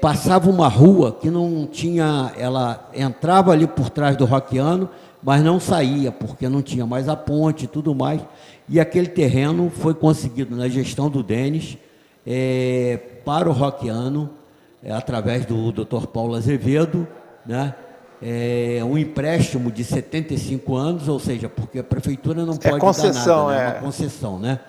passava uma rua que não tinha, ela entrava ali por trás do Rockiano, mas não saía, porque não tinha mais a ponte e tudo mais, e aquele terreno foi conseguido na gestão do Denis, para o Rockiano, através do Dr. Paulo Azevedo, né? Um empréstimo de 75 anos, ou seja, porque a prefeitura não pode concessão, dar nada, né? Uma concessão, né?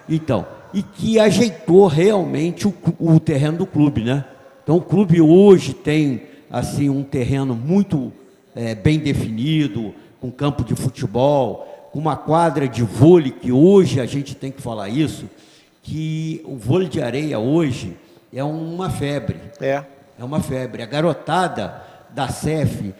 Então, e que ajeitou realmente o terreno do clube, né? Então, o clube hoje tem, assim, um terreno muito bem definido, com campo de futebol, com uma quadra de vôlei, que hoje a gente tem que falar isso, que o vôlei de areia hoje é uma febre. É uma febre. A garotada da CEF,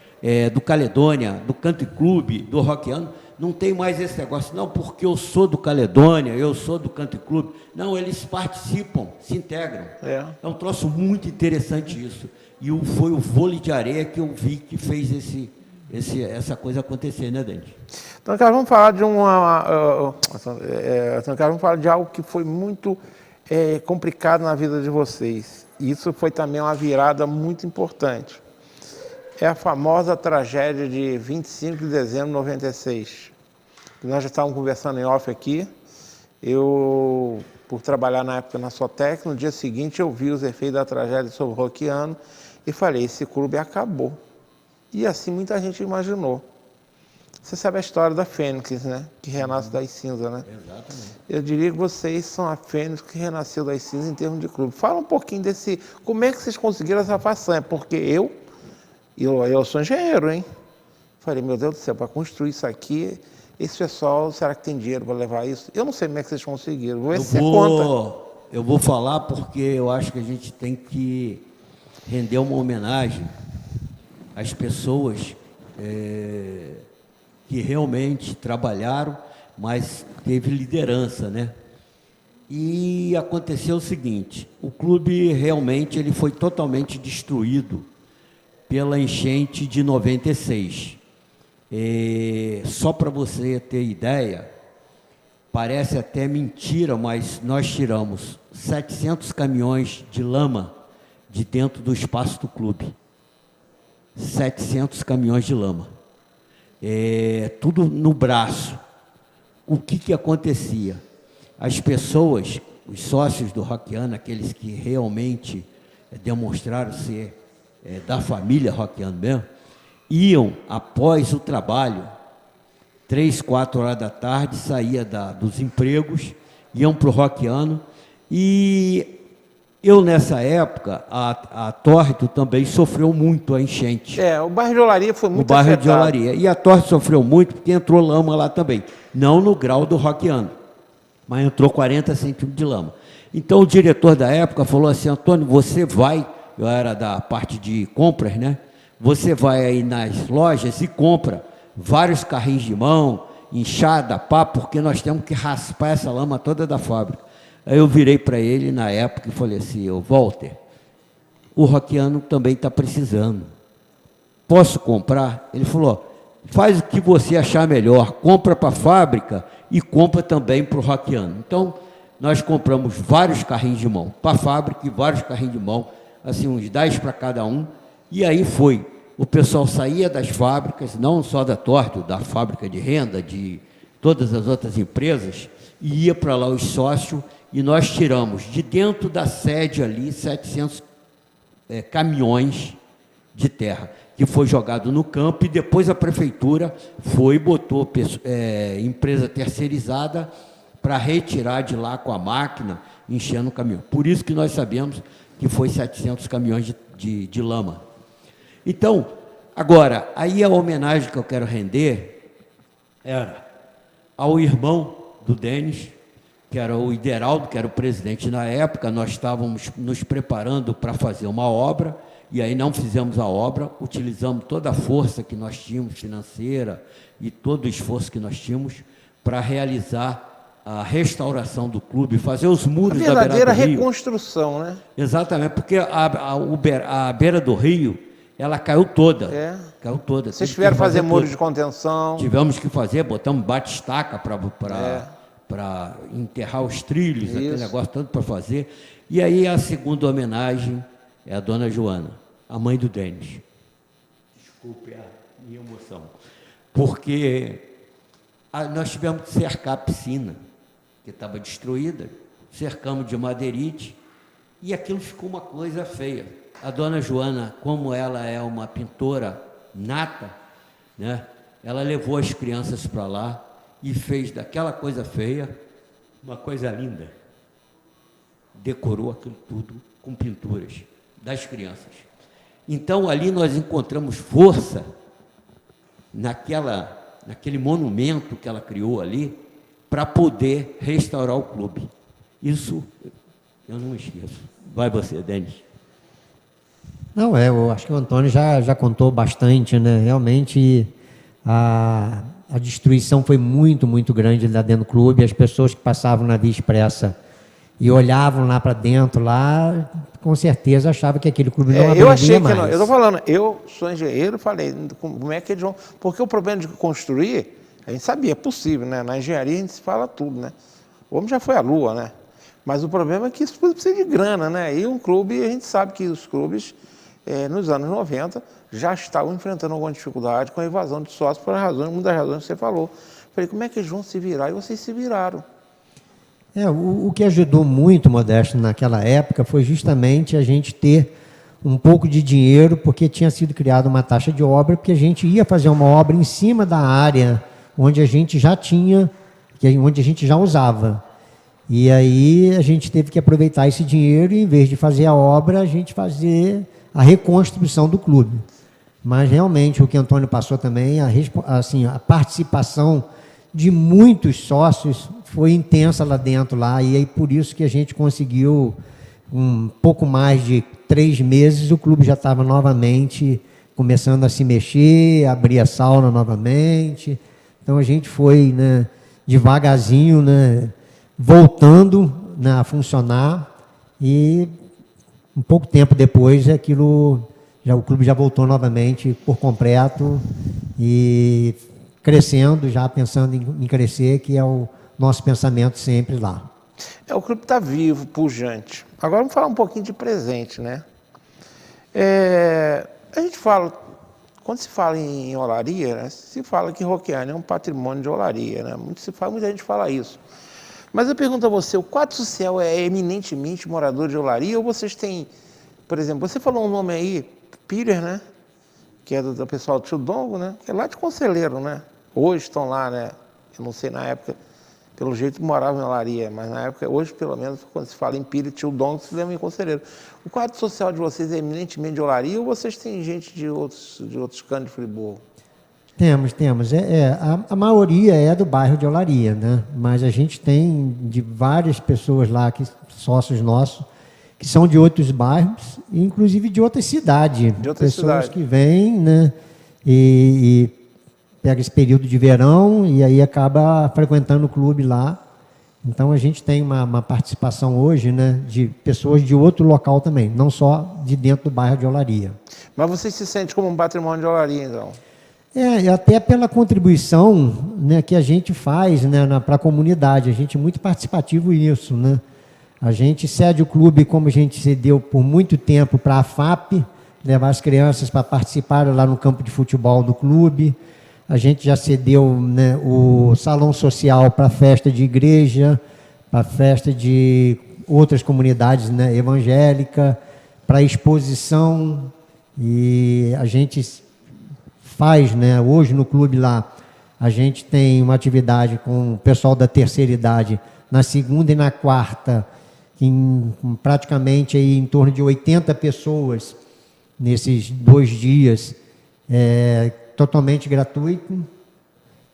do Caledônia, do Country Club, do Rockiano, não tem mais esse negócio, não, porque eu sou do Caledônia, eu sou do Country Club. Não, eles participam, se integram. É um troço muito interessante isso. E foi o vôlei de areia que eu vi que fez essa coisa acontecer, né, Dente? Então, cara, vamos falar de vamos falar de algo que foi muito complicado na vida de vocês. E isso foi também uma virada muito importante. É a famosa tragédia de 25 de dezembro de 96. Nós já estávamos conversando em off aqui. Eu, por trabalhar na época na Sotec, no dia seguinte eu vi os efeitos da tragédia sobre o Rockiano e falei, esse clube acabou. E assim muita gente imaginou. Você sabe a história da Fênix, né? Que renasce das cinzas, né? Exatamente. Eu diria que vocês são a Fênix que renasceu das cinzas em termos de clube. Fala um pouquinho desse... Como é que vocês conseguiram essa façanha? Porque eu sou engenheiro, hein? Falei, meu Deus do céu, para construir isso aqui, esse pessoal, será que tem dinheiro para levar isso? Eu não sei como é que vocês conseguiram. Eu vou falar porque eu acho que a gente tem que render uma homenagem às pessoas que realmente trabalharam, mas teve liderança, né? E aconteceu o seguinte, o clube realmente ele foi totalmente destruído pela enchente de 96. Só para você ter ideia, parece até mentira, mas nós tiramos 700 caminhões de lama de dentro do espaço do clube. 700 caminhões de lama. Tudo no braço. O que acontecia? As pessoas, os sócios do Rockiano, aqueles que realmente demonstraram ser da família Rockiano mesmo, iam após o trabalho, 3, 4 horas da tarde, saía dos empregos, iam para o Rockiano, e eu nessa época, a Tórrito também sofreu muito a enchente. O bairro de Olaria foi muito afetado. O bairro de Olaria. E a Tórrito sofreu muito porque entrou lama lá também, não no grau do Rockiano, mas entrou 40 centímetros de lama. Então o diretor da época falou assim, Antônio, você vai... Eu era da parte de compras, né? Você vai aí nas lojas e compra vários carrinhos de mão, enxada, pá, porque nós temos que raspar essa lama toda da fábrica. Aí eu virei para ele na época e falei assim, Walter, o Rockiano também está precisando. Posso comprar? Ele falou, faz o que você achar melhor, compra para a fábrica e compra também para o Rockiano. Então, nós compramos vários carrinhos de mão para a fábrica e vários carrinhos de mão, assim, uns 10 para cada um, e aí foi. O pessoal saía das fábricas, não só da Tórrito, da fábrica de renda, de todas as outras empresas, e ia para lá os sócios, e nós tiramos de dentro da sede ali 700 caminhões de terra, que foi jogado no campo, e depois a prefeitura foi e botou empresa terceirizada para retirar de lá com a máquina, enchendo o caminhão. Por isso que nós sabemos que foi 700 caminhões de lama. Então, agora, aí a homenagem que eu quero render era ao irmão do Denis, que era o Ideraldo, que era o presidente na época. Nós estávamos nos preparando para fazer uma obra, e aí não fizemos a obra, utilizamos toda a força que nós tínhamos, financeira, e todo o esforço que nós tínhamos, para realizar a restauração do clube, fazer os muros da beira do rio. A verdadeira reconstrução, né? Exatamente, porque a beira do rio, ela caiu toda. Caiu toda. Vocês tiveram que fazer muros de contenção. Tivemos que fazer, botamos bate-estaca para enterrar os trilhos, aquele negócio todo para fazer. E aí a segunda homenagem é a dona Joana, a mãe do Denis. Desculpe a minha emoção. Porque nós tivemos que cercar a piscina, que estava destruída, cercamos de madeirite, e aquilo ficou uma coisa feia. A dona Joana, como ela é uma pintora nata, né, ela levou as crianças para lá e fez daquela coisa feia uma coisa linda. Decorou aquilo tudo com pinturas das crianças. Então, ali nós encontramos força naquele monumento que ela criou ali, para poder restaurar o clube. Isso eu não esqueço. Vai você, Denis. Não, eu acho que o Antônio já contou bastante, né? Realmente a destruição foi muito, muito grande lá dentro do clube. As pessoas que passavam na Via Expressa e olhavam lá para dentro, lá, com certeza achavam que aquele clube não eu achei mais. que não. Eu estou falando, eu sou engenheiro, falei, como é que eles vão... Porque o problema de construir, a gente sabia, é possível, né? Na engenharia a gente fala tudo, né? O homem já foi à Lua, né? Mas o problema é que isso precisa de grana, né? E um clube, a gente sabe que os clubes, nos anos 90, já estavam enfrentando alguma dificuldade com a evasão de sócios por muitas razões que você falou. Falei, como é que eles vão se virar? E vocês se viraram. O que ajudou muito, Modesto, naquela época, foi justamente a gente ter um pouco de dinheiro, porque tinha sido criada uma taxa de obra, porque a gente ia fazer uma obra em cima da área onde a gente já tinha, onde a gente já usava. E aí a gente teve que aproveitar esse dinheiro e, em vez de fazer a obra, a gente fazer a reconstrução do clube. Mas, realmente, o que o Antônio passou também, a participação de muitos sócios foi intensa lá dentro, e aí por isso que a gente conseguiu, um pouco mais de 3 meses, o clube já estava novamente começando a se mexer, abrir a sauna novamente. Então, a gente foi, né, devagarzinho, né, voltando, né, a funcionar, e um pouco tempo depois o clube já voltou novamente por completo e crescendo, já pensando em crescer, que é o nosso pensamento sempre lá. O clube está vivo, pujante. Agora vamos falar um pouquinho de presente, né? A gente fala, quando se fala em olaria, né, se fala que Roquiane é um patrimônio de olaria, né? Muita gente fala isso. Mas eu pergunto a você, o Quarto Social é eminentemente morador de olaria, ou vocês têm, por exemplo, você falou um nome aí, Pires, né? Que é do pessoal do Tio Dongo, né? Que é lá de Conselheiro, né? Hoje estão lá, né? Eu não sei na época, pelo jeito moravam em olaria, mas na época, hoje pelo menos, quando se fala em Pires, Tio Dongo, se lembra em Conselheiro. O quadro social de vocês é eminentemente de olaria, ou vocês têm gente de outros cantos de Friburgo? Temos. A maioria é do bairro de Olaria, né? Mas a gente tem de várias pessoas lá, sócios nossos, que são de outros bairros, inclusive de outras cidades. Pessoas que vêm, né? E pega esse período de verão e aí acaba frequentando o clube lá. Então a gente tem uma participação hoje, né, de pessoas de outro local também, não só de dentro do bairro de Olaria. Mas você se sente como um patrimônio de Olaria, então? Até pela contribuição, né, que a gente faz, né, para a comunidade. A gente é muito participativo nisso, né? A gente cede o clube, como a gente cedeu por muito tempo para a FAP, levar as crianças para participar lá no campo de futebol do clube. A gente já cedeu, né, o salão social para festa de igreja, para festa de outras comunidades, né, evangélica, para exposição. E a gente faz, né, hoje no clube lá, a gente tem uma atividade com o pessoal da terceira idade na segunda e na quarta, praticamente aí em torno de 80 pessoas nesses 2 dias, totalmente gratuito.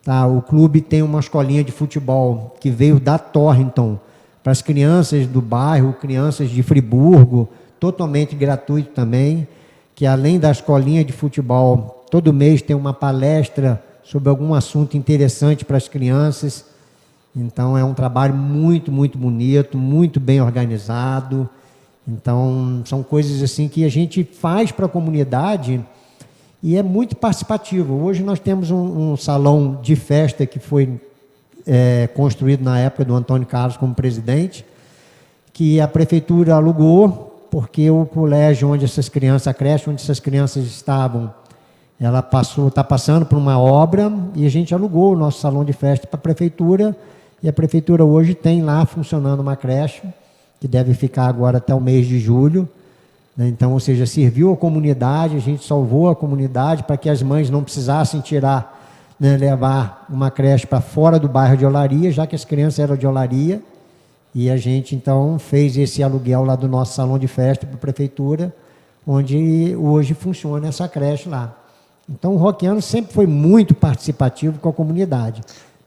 Tá? O clube tem uma escolinha de futebol que veio da Torrington para as crianças do bairro, crianças de Friburgo, totalmente gratuito também, que além da escolinha de futebol, todo mês tem uma palestra sobre algum assunto interessante para as crianças. Então, é um trabalho muito, muito bonito, muito bem organizado. Então, são coisas assim que a gente faz para a comunidade e é muito participativo. Hoje nós temos um salão de festa que foi construído na época do Antônio Carlos como presidente, que a prefeitura alugou, porque o colégio onde essas crianças, a creche onde essas crianças estavam, ela está passando por uma obra e a gente alugou o nosso salão de festa para a prefeitura. E a prefeitura hoje tem lá funcionando uma creche, que deve ficar agora até o mês de julho. Né? Então, ou seja, serviu a comunidade, a gente salvou a comunidade para que as mães não precisassem levar uma creche para fora do bairro de Olaria, já que as crianças eram de Olaria. E a gente, então, fez esse aluguel lá do nosso salão de festa para a prefeitura, onde hoje funciona essa creche lá. Então, o Rockiano sempre foi muito participativo com a comunidade.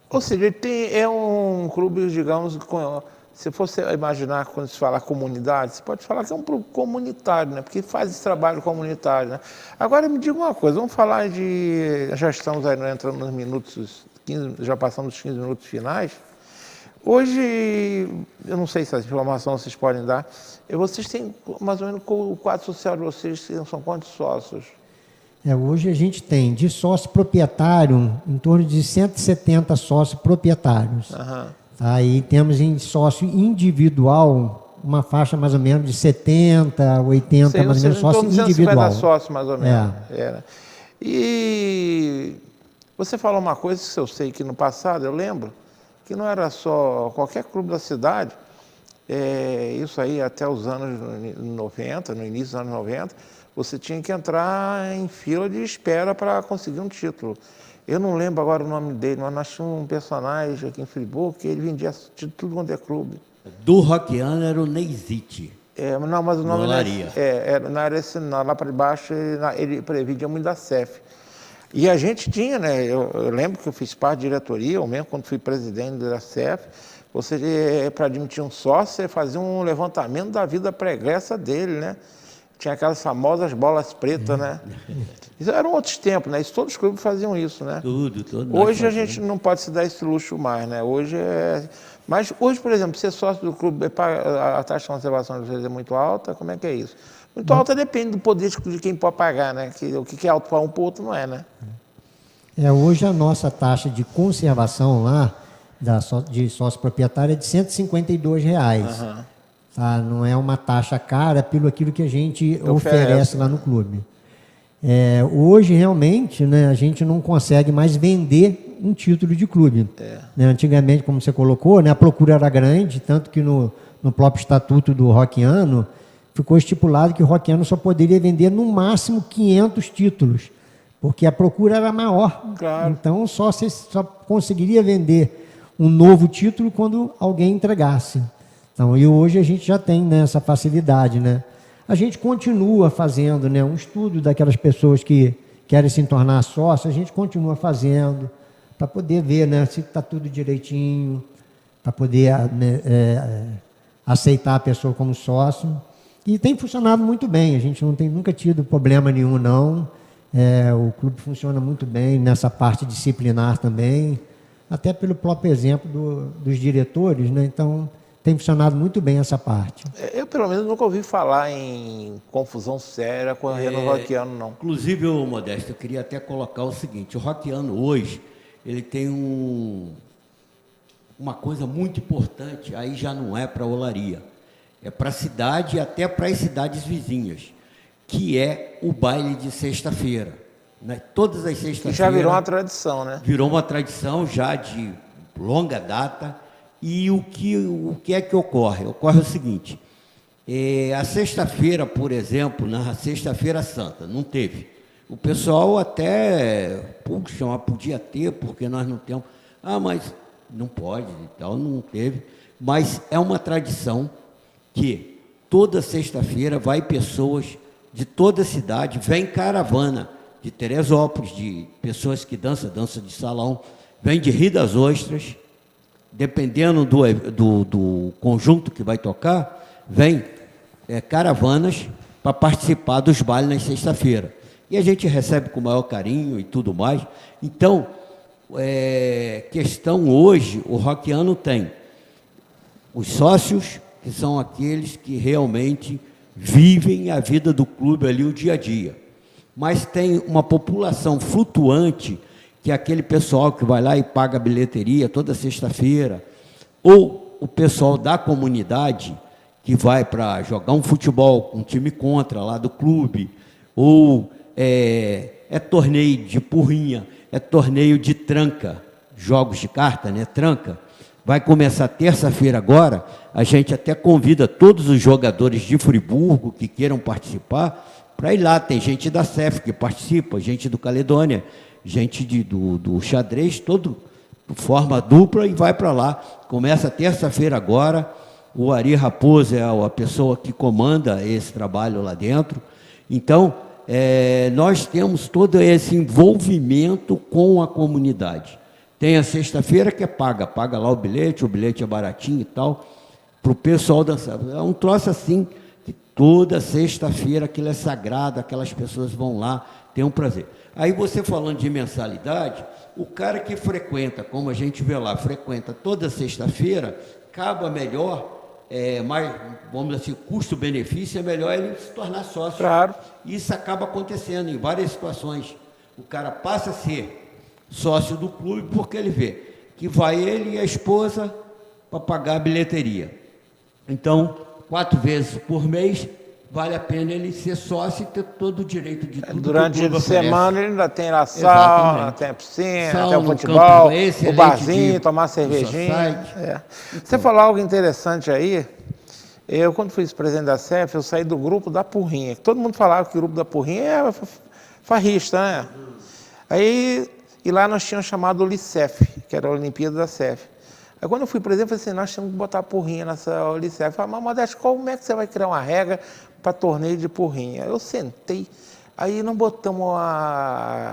Ou seja, é um clube, digamos, se você imaginar quando se fala comunidade, você pode falar que é um clube comunitário, né? Porque faz esse trabalho comunitário, né? Agora me diga uma coisa, vamos falar já estamos aí entrando nos minutos, já passamos os 15 minutos finais. Hoje, eu não sei se essa informação vocês podem dar, vocês têm mais ou menos o quadro social de vocês, são quantos sócios? Hoje a gente tem de sócio proprietário em torno de 170 sócios proprietários. Uhum. Aí temos em sócio individual uma faixa mais ou menos de 70, 80, mais ou menos sócio individual. 150 sócios mais ou menos. E você falou uma coisa que eu sei que no passado, eu lembro, que não era só qualquer clube da cidade, isso aí até os anos 90, no início dos anos 90, você tinha que entrar em fila de espera para conseguir um título. Eu não lembro agora o nome dele, mas nós tínhamos um personagem aqui em Friburgo que ele vendia título de tudo quanto é clube. Do Rockiano era o Neizite. Não, mas o nome não era esse, não, lá para baixo ele vendia muito da CEF. E a gente tinha, né? Eu lembro que eu fiz parte da diretoria, ou mesmo quando fui presidente da CEF, para admitir um sócio, você fazia um levantamento da vida pregressa dele, né? Tinha aquelas famosas bolas pretas, né? Isso eram outros tempos, né? Isso, todos os clubes faziam isso, né? Tudo. Hoje a gente não pode se dar esse luxo mais, né? Mas hoje, por exemplo, ser sócio do clube, a taxa de conservação de vocês é muito alta, como é que é isso? Muito alta depende do poder de quem pode pagar, né? O que é alto para um, para o outro não é, né? Hoje a nossa taxa de conservação lá, de sócio proprietário, é de R$ 152. Uhum. Tá? Não é uma taxa cara pelo aquilo que a gente oferece lá no clube. Hoje, realmente, né, a gente não consegue mais vender um título de clube. Né, antigamente, como você colocou, né, a procura era grande, tanto que no próprio estatuto do Rockiano ficou estipulado que o Rockiano só poderia vender no máximo 500 títulos, porque a procura era maior. Claro. Então, você só conseguiria vender um novo título quando alguém entregasse. Então, e hoje a gente já tem, né, essa facilidade, né? A gente continua fazendo, né, um estudo daquelas pessoas que querem se tornar sócio, a gente continua fazendo para poder ver, né, se está tudo direitinho, para poder aceitar a pessoa como sócio. E tem funcionado muito bem, a gente não tem nunca tido problema nenhum, não. O clube funciona muito bem nessa parte disciplinar também, até pelo próprio exemplo dos diretores, né? Então, tem funcionado muito bem essa parte. Eu, pelo menos, nunca ouvi falar em confusão séria com o Rockiano, não. Inclusive, Modesto, eu queria até colocar o seguinte, o Rockiano hoje, ele tem uma coisa muito importante, aí já não é para a Olaria, é para a cidade e até para as cidades vizinhas, que é o baile de sexta-feira. Né? Todas as sextas-feiras... Já virou uma tradição, né? Virou uma tradição já de longa data. E o que é que ocorre? Ocorre o seguinte, a sexta-feira, por exemplo, na sexta-feira santa, não teve. O pessoal até, podia ter, porque nós não temos. Mas não pode e tal, não teve. mas é uma tradição que toda sexta-feira vai pessoas de toda a cidade, vem caravana de Teresópolis, de pessoas que dança de salão, vem de Rio das Ostras, dependendo do conjunto que vai tocar, vem caravanas para participar dos bailes na sexta-feira. E a gente recebe com o maior carinho e tudo mais. Então, questão hoje, o Rockiano tem os sócios, que são aqueles que realmente vivem a vida do clube ali, o dia a dia. Mas tem uma população flutuante, que é aquele pessoal que vai lá e paga a bilheteria toda sexta-feira, ou o pessoal da comunidade, que vai para jogar um futebol com um time contra lá do clube, ou torneio de porrinha, torneio de tranca, jogos de carta, né, tranca. Vai começar terça-feira agora, a gente até convida todos os jogadores de Friburgo que queiram participar, para ir lá. Tem gente da CEF que participa, gente do Caledônia, gente do xadrez, todo forma dupla e vai para lá. Começa terça-feira agora, o Ari Raposo é a pessoa que comanda esse trabalho lá dentro. Então, nós temos todo esse envolvimento com a comunidade. Tem a sexta-feira que paga lá o bilhete é baratinho e tal, para o pessoal dançar. É um troço assim, que toda sexta-feira aquilo é sagrado, aquelas pessoas vão lá, tem um prazer. Aí você falando de mensalidade, o cara que frequenta, como a gente vê lá, frequenta toda sexta-feira, acaba melhor, mais, vamos dizer assim, custo-benefício, é melhor ele se tornar sócio. Claro. Isso acaba acontecendo em várias situações. O cara passa a ser sócio do clube porque ele vê que vai ele e a esposa para pagar a bilheteria. Então, 4 vezes por mês, vale a pena ele ser sócio e ter todo o direito de tudo. Durante que o a clube semana oferece. ele ainda tem a sauna, Exatamente. tem a piscina, Sauna, tem o um futebol, campo excelente o barzinho, de tomar cervejinha. society. Você falou algo interessante aí. Eu, quando fui presidente da CEF, eu saí do grupo da Porrinha. Todo mundo falava que o grupo da Porrinha é farrista, né? Aí, e lá nós tínhamos chamado o Licef, que era a Olimpíada da CEF. Aí quando eu fui presidente, eu falei assim, nós temos que botar a porrinha nessa Licef. Eu falei, mas Modesto, como é que você vai criar uma regra para torneio de porrinha? Eu sentei, aí não botamos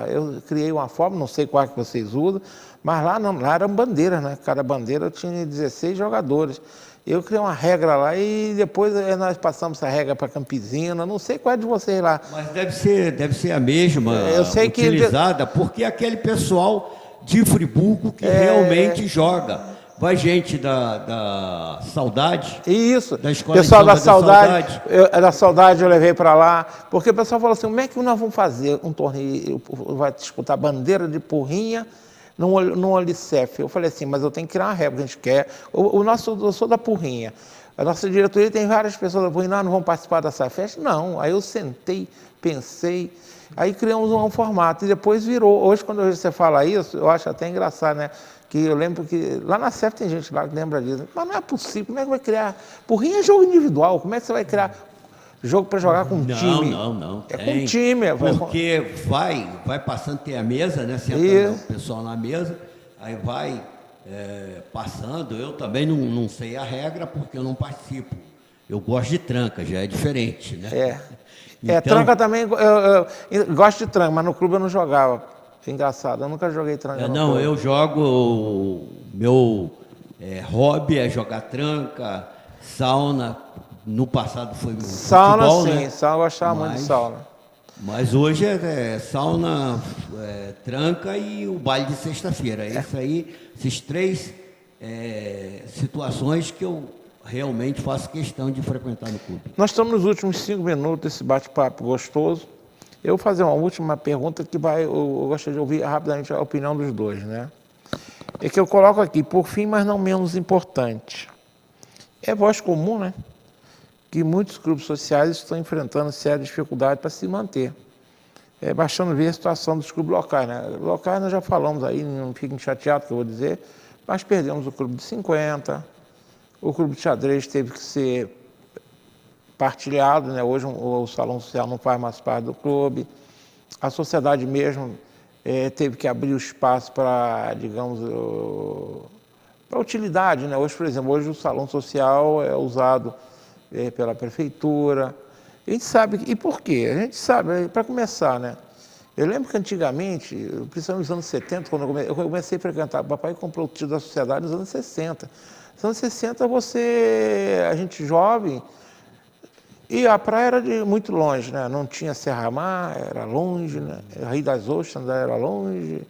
eu criei uma forma, não sei qual que vocês usam, mas lá eram bandeiras, né? Cada bandeira tinha 16 jogadores. Eu criei uma regra lá e depois nós passamos essa regra para Campesina, não sei qual é de vocês lá. Mas deve ser a mesma Eu sei utilizada, porque é aquele pessoal de Friburgo que realmente joga. Vai gente da Saudade. Isso, Da escola pessoal de da samba Saudade, da Saudade eu levei para lá, porque o pessoal falou assim, como é que nós vamos fazer um torneio, vai disputar bandeira de porrinha no Alicef? Eu falei assim, mas eu tenho que criar uma regra, a gente quer, eu sou da porrinha, a nossa diretoria tem várias pessoas da porrinha, não vão participar dessa festa? Não, aí eu sentei, pensei, aí criamos um formato, e depois virou, hoje quando você fala isso, eu acho até engraçado, né? Que eu lembro que lá na CEF tem gente lá que lembra disso. Mas não é possível, como é que vai criar? Porrinha é jogo individual, como é que você vai criar jogo para jogar com time? Não. É com time. Porque vai passando, tem a mesa, né? Senta o pessoal na mesa, aí vai passando. Eu também não sei a regra porque eu não participo. Eu gosto de tranca, já é diferente, né? Então, tranca também, eu gosto de tranca, mas no clube eu não jogava. Engraçado, eu nunca joguei tranca. eu jogo, meu hobby é jogar tranca, sauna, no passado foi sauna, futebol, sim, né? sauna, eu gostava muito de sauna. Mas hoje é sauna, tranca e o baile de sexta-feira. Isso aí, esses 3 situações que eu realmente faço questão de frequentar no clube. Nós estamos nos últimos 5 minutos desse bate-papo gostoso. Eu vou fazer uma última pergunta que eu gostaria de ouvir rapidamente a opinião dos dois, né? É que eu coloco aqui, por fim, mas não menos importante. É voz comum, né? Que muitos clubes sociais estão enfrentando sérias dificuldades para se manter. Bastando ver a situação dos clubes locais, né? Locais nós já falamos aí, não fiquem chateados que eu vou dizer, mas perdemos o clube de 50, o clube de xadrez teve que ser partilhado, né? Hoje o Salão Social não faz mais parte do clube, a sociedade mesmo teve que abrir o espaço para, digamos, para utilidade, né? Hoje, por exemplo, hoje o salão social é usado pela prefeitura. A gente sabe, e por quê? A gente sabe, para começar, né? Eu lembro que antigamente, principalmente nos anos 70, quando eu comecei a frequentar, o papai comprou o título da sociedade nos anos 60. Nos anos 60, a gente jovem, e a praia era muito longe, né? Não tinha Serra-Mar, era longe, né? Rio das Ostras era longe.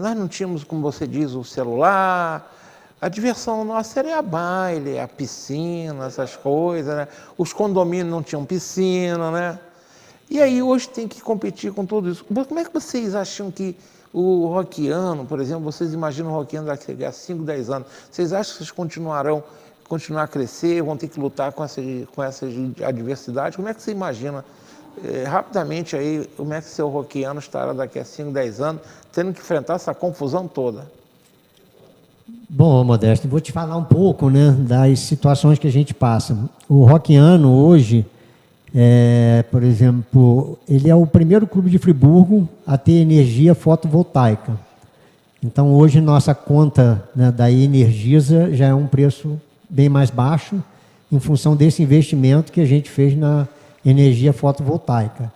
Nós não tínhamos, como você diz, o celular. A diversão nossa era a baile, a piscina, essas coisas, né? Os condomínios não tinham piscina, né? E aí hoje tem que competir com tudo isso. Como é que vocês acham que o rockiano, por exemplo, vocês imaginam o rockiano daqui a 5, 10 anos, vocês acham que vocês continuar a crescer, vão ter que lutar com essa adversidade? Como é que você imagina, rapidamente aí, como é que seu rockiano estará daqui a 5, 10 anos, tendo que enfrentar essa confusão toda? Bom, Modesto, vou te falar um pouco, né, das situações que a gente passa. O rockiano hoje, por exemplo, ele é o primeiro clube de Friburgo a ter energia fotovoltaica. Então, hoje, nossa conta, né, da Energisa já é um preço bem mais baixo, em função desse investimento que a gente fez na energia fotovoltaica.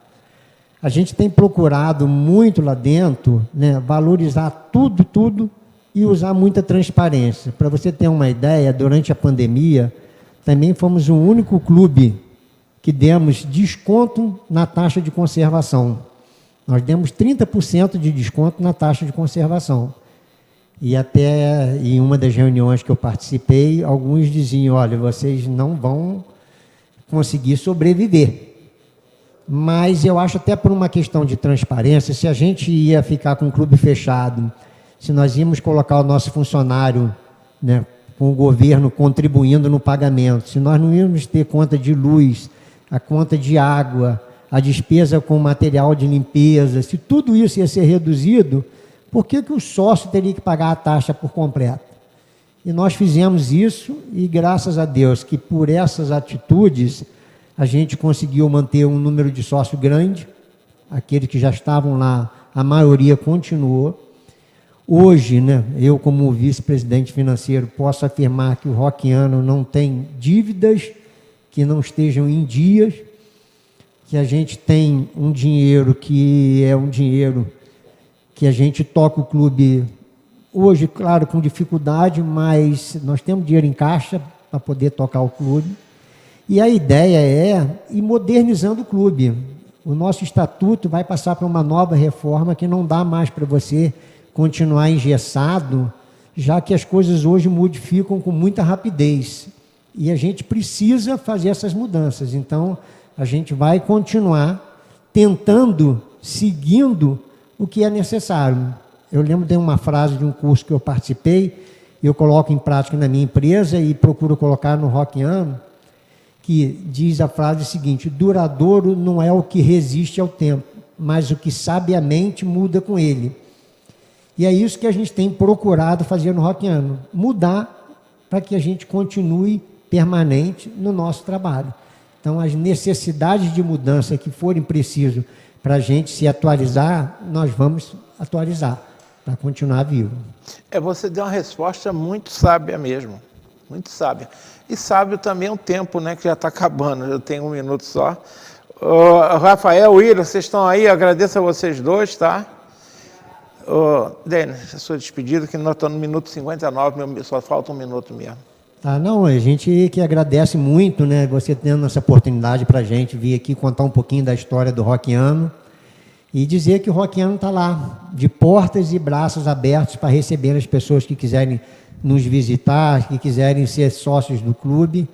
A gente tem procurado muito lá dentro, né, valorizar tudo e usar muita transparência. Para você ter uma ideia, durante a pandemia, também fomos o único clube que demos desconto na taxa de conservação. Nós demos 30% de desconto na taxa de conservação. E até em uma das reuniões que eu participei, alguns diziam, olha, vocês não vão conseguir sobreviver. Mas eu acho até por uma questão de transparência, se a gente ia ficar com o clube fechado, se nós íamos colocar o nosso funcionário, né, com o governo contribuindo no pagamento, se nós não íamos ter conta de luz, a conta de água, a despesa com material de limpeza, se tudo isso ia ser reduzido, por que o sócio teria que pagar a taxa por completo? E nós fizemos isso e, graças a Deus, que por essas atitudes, a gente conseguiu manter um número de sócios grande, aqueles que já estavam lá, a maioria continuou. Hoje, né, eu como vice-presidente financeiro posso afirmar que o rockiano não tem dívidas que não estejam em dias, que a gente tem um dinheiro que é um dinheiro que a gente toca o clube hoje, claro, com dificuldade, mas nós temos dinheiro em caixa para poder tocar o clube. E a ideia é ir modernizando o clube. O nosso estatuto vai passar por uma nova reforma que não dá mais para você continuar engessado, já que as coisas hoje modificam com muita rapidez. E a gente precisa fazer essas mudanças. Então, a gente vai continuar tentando, seguindo o que é necessário. Eu lembro de uma frase de um curso que eu participei, eu coloco em prática na minha empresa e procuro colocar no rockiano, que diz a frase seguinte: duradouro não é o que resiste ao tempo, mas o que sabiamente muda com ele. E é isso que a gente tem procurado fazer no rockiano, mudar para que a gente continue permanente no nosso trabalho. Então, as necessidades de mudança que forem precisas para a gente se atualizar, nós vamos atualizar, para continuar vivo. Você deu uma resposta muito sábia mesmo, muito sábia. E sábio também é o tempo, né, que já está acabando, eu tenho 1 minuto só. Rafael, William, vocês estão aí, eu agradeço a vocês dois, tá? Denis, a sua despedida, que nós estamos no minuto 59, só falta 1 minuto mesmo. Não, a gente que agradece muito, né, você tendo essa oportunidade para a gente vir aqui contar um pouquinho da história do rockiano e dizer que o rockiano está lá, de portas e braços abertos para receber as pessoas que quiserem nos visitar, que quiserem ser sócios do clube.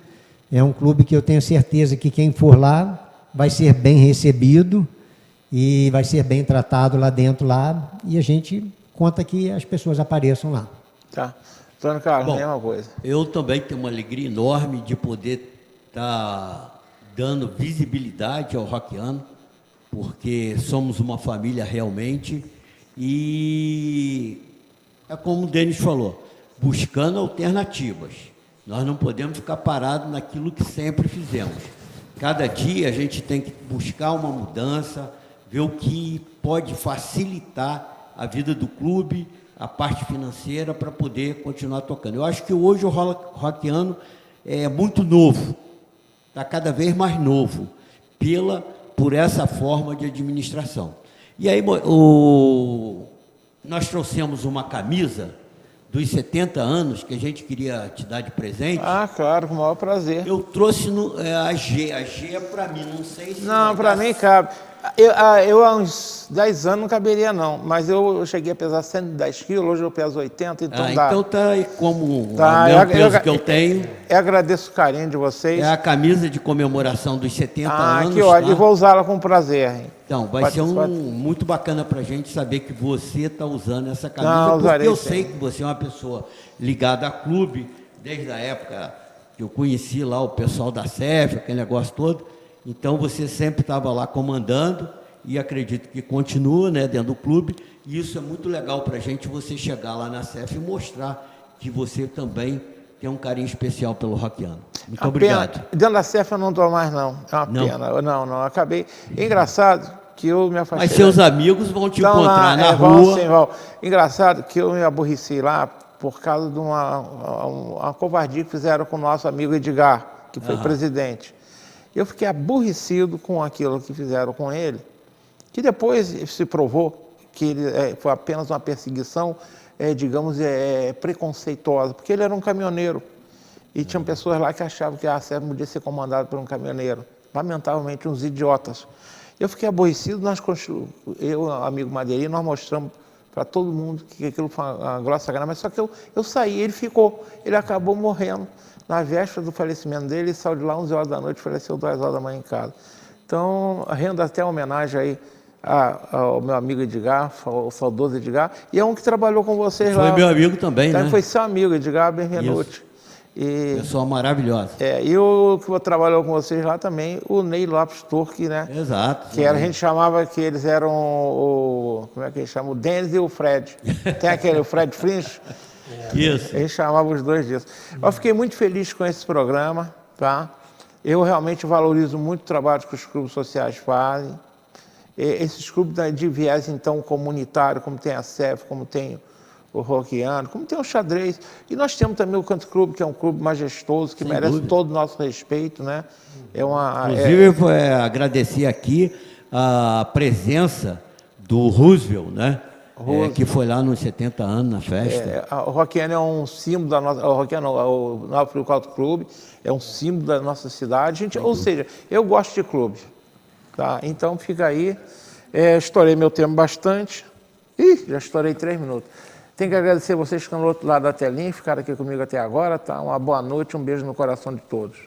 É um clube que eu tenho certeza que quem for lá vai ser bem recebido e vai ser bem tratado lá dentro, lá, e a gente conta que as pessoas apareçam lá. Tá. Antônio Carlos, Bom, mesma coisa. Eu também tenho uma alegria enorme de poder estar dando visibilidade ao rockiano, porque somos uma família realmente, e é como o Denis falou, buscando alternativas. Nós não podemos ficar parados naquilo que sempre fizemos. Cada dia a gente tem que buscar uma mudança, ver o que pode facilitar a vida do clube, a parte financeira para poder continuar tocando. Eu acho que hoje o rockiano é muito novo, está cada vez mais novo, por essa forma de administração. E aí nós trouxemos uma camisa dos 70 anos, que a gente queria te dar de presente. Ah, claro, com o maior prazer. Eu trouxe a G. A G é para mim, não sei se... Não, para mim cabe. Eu há uns 10 anos não caberia, não. Mas eu cheguei a pesar 110 quilos, hoje eu peso 80, então dá. Então tá aí como tá, o mesmo peso que eu tenho. Eu agradeço o carinho de vocês. É a camisa de comemoração dos 70 anos. Que ótimo, tá? E vou usá-la com prazer. Então, vai ser muito bacana para a gente saber que você está usando essa camisa, não, porque eu sim. sei que você é uma pessoa ligada a clube, desde a época que eu conheci lá o pessoal da CEF, aquele negócio todo. Então, você sempre estava lá comandando e acredito que continua, né, dentro do clube. E isso é muito legal para a gente, você chegar lá na CEF e mostrar que você também tem um carinho especial pelo rockiano. Muito obrigado. Pena. Dentro da CEF eu não estou mais, não. É uma pena. Não, acabei. Engraçado que eu me afastei. Mas seus amigos vão te encontrar na rua. Vão. Engraçado que eu me aborreci lá por causa de uma covardia que fizeram com o nosso amigo Edgar, que foi presidente. Eu fiquei aborrecido com aquilo que fizeram com ele, que depois se provou que ele foi apenas uma perseguição, digamos, preconceituosa, porque ele era um caminhoneiro. E tinham pessoas lá que achavam que a CEF podia ser comandada por um caminhoneiro. Lamentavelmente, uns idiotas. Eu fiquei aborrecido, eu, amigo Madeirinho, nós mostramos para todo mundo que aquilo foi uma grossa grana, mas só que eu saí, ele acabou morrendo. Na véspera do falecimento dele, ele saiu de lá 11 horas da noite, faleceu 2 horas da manhã em casa. Então, rendo até homenagem aí ao meu amigo Edgar, o saudoso Edgar, e é um que trabalhou com vocês lá. Foi meu amigo também, né? Foi seu amigo, Edgar Benvenuti. Pessoa maravilhosa. E o que trabalhou com vocês lá também, o Ney Lopes Turque, né? Exato. Que a gente chamava que eles eram como é que eles chamam? O Denis e o Fred. Tem o Fred Fringe. Isso. A gente chamava os dois disso. Eu fiquei muito feliz com esse programa, tá? Eu realmente valorizo muito o trabalho que os clubes sociais fazem. Esses clubes de viés, então, comunitário, como tem a CEF, como tem o rockiano, como tem o xadrez. E nós temos também o Country Club, que é um clube majestoso, que merece todo o nosso respeito, né? Inclusive, agradecer aqui a presença do Roosevelt, né? Que foi lá nos 70 anos na festa. O rockiano é um símbolo da nossa... O Nova Country Club é um símbolo da nossa cidade. Ou seja, eu gosto de clube. Tá? Então, fica aí. Estourei meu tempo bastante. Já estourei 3 minutos. Tenho que agradecer vocês que estão do outro lado da telinha, ficaram aqui comigo até agora. Tá? Uma boa noite, um beijo no coração de todos.